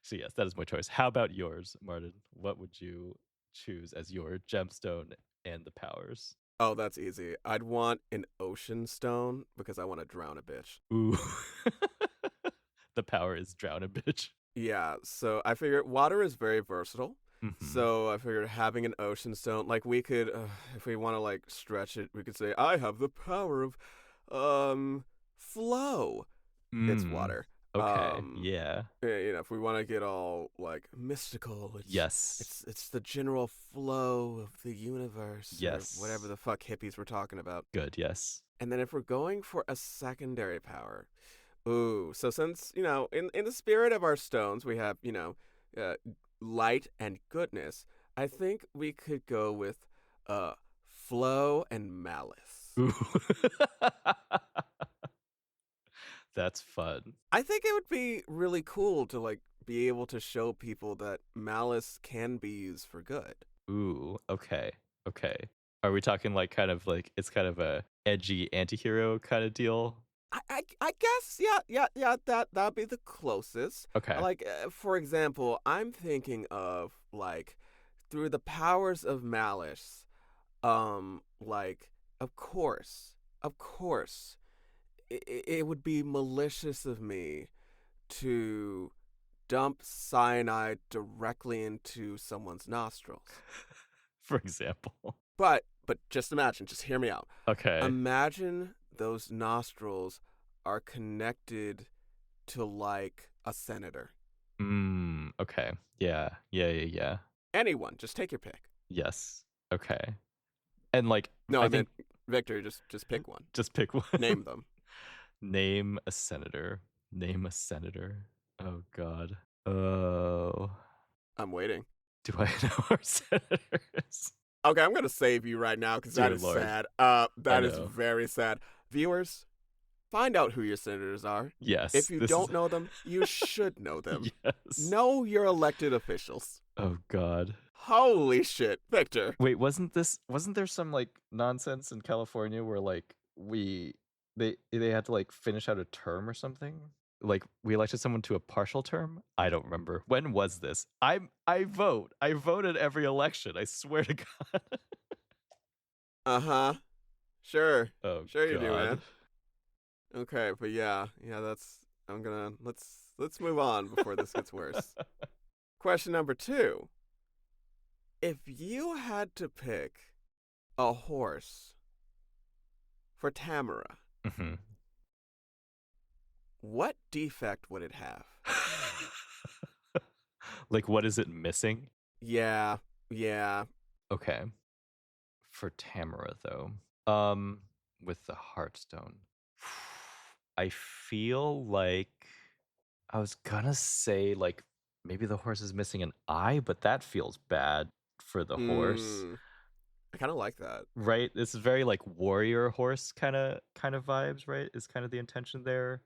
B: So yes, that is my choice. How about yours, Martin? What would you choose as your gemstone and the powers?
A: Oh, that's easy. I'd want an ocean stone because I want to drown a bitch.
B: Ooh. The power is drown a bitch.
A: Yeah, so I figured water is very versatile.
B: Mhm.
A: So I figured having an ocean stone, like we could, if we want to like stretch it, we could say I have the power of, flow. It's water.
B: Okay. Yeah.
A: You know, if we want to get all like mystical,
B: Yes.
A: it's the general flow of the universe.
B: Yes.
A: Or whatever the fuck hippies were talking about.
B: Good. Yes.
A: And then if we're going for a secondary power, ooh, so since, you know, in the spirit of our stones, we have, you know, light and goodness, I think we could go with flow and malice.
B: Ooh. That's fun.
A: I think it would be really cool to like be able to show people that malice can be used for good.
B: Ooh, okay. Okay. Are we talking like kind of like it's kind of a edgy anti-hero kind of deal?
A: I guess yeah that'd be the closest.
B: Okay.
A: Like for example, I'm thinking of like through the powers of malice, like of course, it would be malicious of me to dump cyanide directly into someone's nostrils.
B: For example.
A: But just imagine, just hear me out.
B: Okay.
A: Imagine those nostrils are connected to like a senator.
B: Okay. Yeah. Yeah, yeah, yeah.
A: Anyone, just take your pick.
B: Yes. Okay. And like
A: No,
B: I
A: I
B: think
A: meant Victor, just pick one.
B: just pick one.
A: Name them.
B: Name a senator. Name a senator. Oh god. Oh.
A: I'm waiting.
B: Do I know our senators?
A: Okay, I'm gonna save you right now because that
B: Dear
A: is
B: Lord.
A: sad.
B: I
A: That is
B: know.
A: very sad. Viewers, find out who your senators are. If
B: Yes.
A: you
B: This is
A: don't know them, you should know them.
B: yes.
A: Know your elected officials.
B: Oh god.
A: Holy shit, Victor.
B: Wait, wasn't there some like nonsense in California where like they had to like finish out a term or something? Like we elected someone to a partial term? I don't remember. When was this? I vote. I vote at every election. I swear to God.
A: Uh-huh. Sure.
B: Oh
A: Sure you do,
B: god.
A: man. Okay, but yeah, that's I'm gonna let's move on before this gets worse. Question number 2. If you had to pick a horse for Tamara,
B: Mhm.
A: what defect would it have?
B: Like what is it missing?
A: Yeah, yeah.
B: Okay. For Tamara though. With the Heartstone. I feel like I was gonna say like maybe the horse is missing an eye, but that feels bad for the horse,
A: Mm, I kind of like that.
B: right? This is very like warrior horse kind of vibes, right? Is kind of the intention there.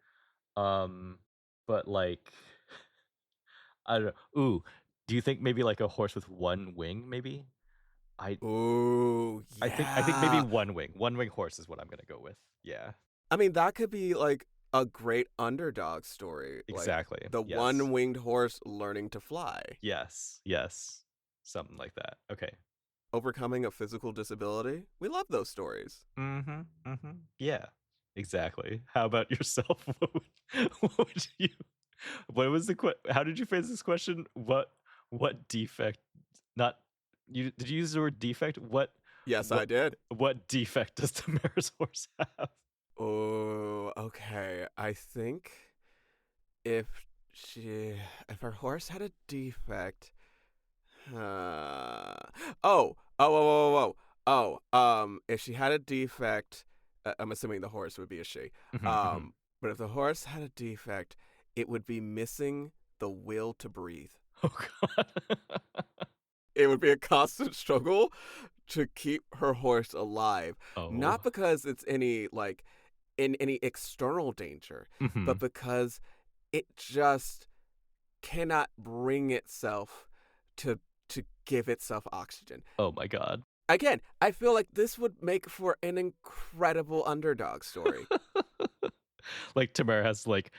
B: Um, but like I don't know. Ooh, do you think maybe like a horse with one wing? Maybe I
A: Ooh,
B: I think maybe
A: yeah.
B: one wing horse is what I'm gonna go with. Yeah,
A: I mean, that could be like a great underdog story, like
B: exactly.
A: the
B: Yes,
A: one-winged horse learning to fly,
B: yes, something like that. Okay.
A: overcoming a physical disability. We love those stories.
B: Mm-hmm. Mm-hmm. Yeah. Exactly. How about yourself? What would you? What was the How did you phrase this question? What defect? Not you. Did you use the word defect?
A: Yes, I
B: What?
A: did.
B: What defect does Tamara's horse have?
A: Oh, okay. I think if she, if her horse had a defect, if she had a defect, I'm assuming the horse would be a she.
B: Mhm, mhm.
A: But if the horse had a defect, it would be missing the will to breathe.
B: Oh God.
A: It would be a constant struggle to keep her horse alive,
B: Oh.
A: not because it's any like in any external danger, but
B: Mhm.
A: because it just cannot bring itself to give itself oxygen.
B: Oh my God.
A: Again, I feel like this would make for an incredible underdog story.
B: Like Tamara has to like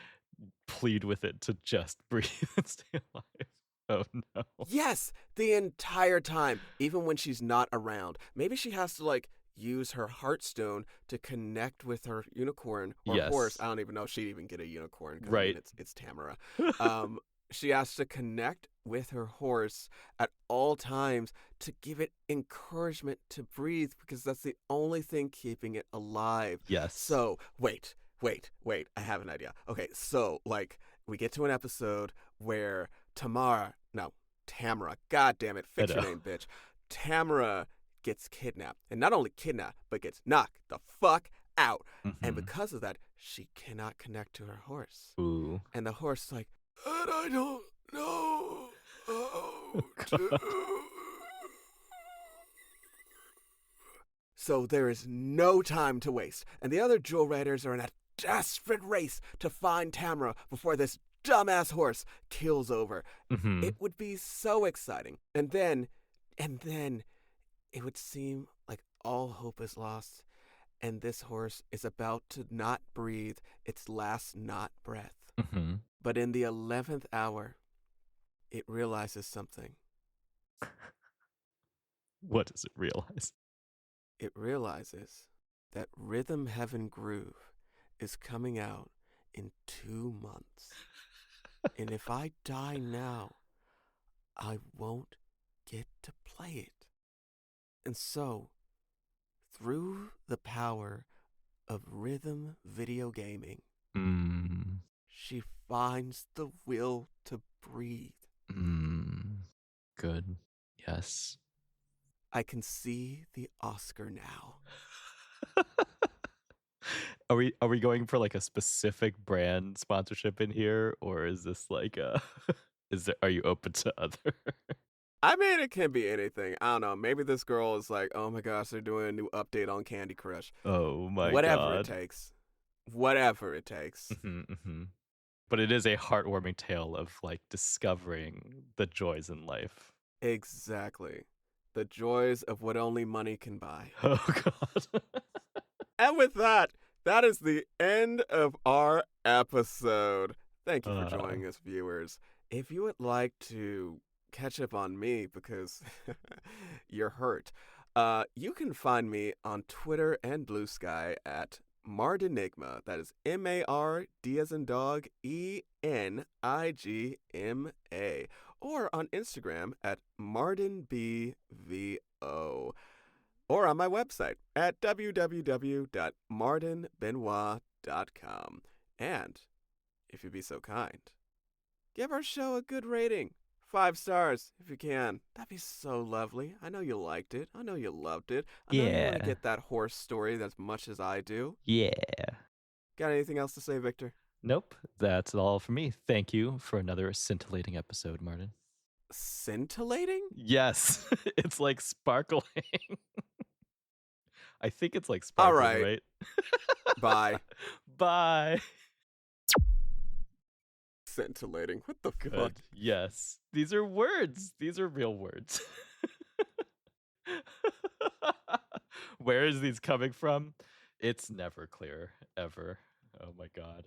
B: plead with it to just breathe and stay alive. Oh no.
A: Yes, the entire time, even when she's not around. Maybe she has to like use her heartstone to connect with her unicorn or horse.
B: Yes.
A: I don't even know if she'd even get a unicorn because I mean
B: Right.
A: it's Tamara. She has to connect with her horse at all times to give it encouragement to breathe because that's the only thing keeping it alive.
B: Yes.
A: So wait, I have an idea. Okay, so like we get to an episode where Tamara, god damn it,
B: I
A: fix your
B: know.
A: name, bitch. Tamara gets kidnapped. And not only kidnapped, but gets knocked the fuck out. And
B: Mhm.
A: because of that, she cannot connect to her horse.
B: Ooh.
A: And the horse is like, and I don't know
B: Oh
A: how
B: God.
A: to. So there is no time to waste. And the other jewel riders are in a desperate race to find Tamara before this dumbass horse kills over.
B: Mm-hmm.
A: It would be so exciting. And then it would seem like all hope is lost, and this horse is about to not breathe its last not breath.
B: Mm-hmm.
A: But in the 11th hour, it realizes something.
B: What does it realize?
A: It realizes that Rhythm Heaven Groove is coming out in 2 months. And if I die now, I won't get to play it. And so, through the power of rhythm video gaming,
B: Mm.
A: she finds the will to breathe.
B: Mm. Good. Yes.
A: I can see the Oscar now.
B: Are we going for like a specific brand sponsorship in here, or is this like a are you open to other?
A: I mean, it can be anything. I don't know. Maybe this girl is like, oh my gosh, they're doing a new update on Candy Crush.
B: Oh my
A: Whatever it
B: god.
A: takes. Whatever it takes.
B: Mm-hmm. But it is a heartwarming tale of like discovering the joys in life.
A: Exactly. The joys of what only money can buy.
B: Oh god.
A: And with that, that is the end of our episode. Thank you for joining us, viewers. If you would like to catch up on me because you're hurt, you can find me on Twitter and Blue Sky at Mardenigma. That is MARD as in dog, ENIGMA. Or on Instagram at MardenBVO, or on my website at www.martinbenoit.com. And if you'd be so kind, give our show a good rating. 5 stars if you can. That'd be so lovely. I know you liked it. I know you loved it. I know you want to
B: Yeah.
A: get that horse story as much as I do.
B: Yeah.
A: Got anything else to say, Victor?
B: Nope. That's all for me. Thank you for another scintillating episode, Martin.
A: Scintillating?
B: Yes. It's like sparkling. I think it's like
A: All
B: sparkling,
A: right.
B: right?
A: Bye.
B: Bye.
A: Scintillating. What the fuck?
B: Good. Yes. These are words. These are real words. Where is these coming from? It's never clear, ever. Oh my god.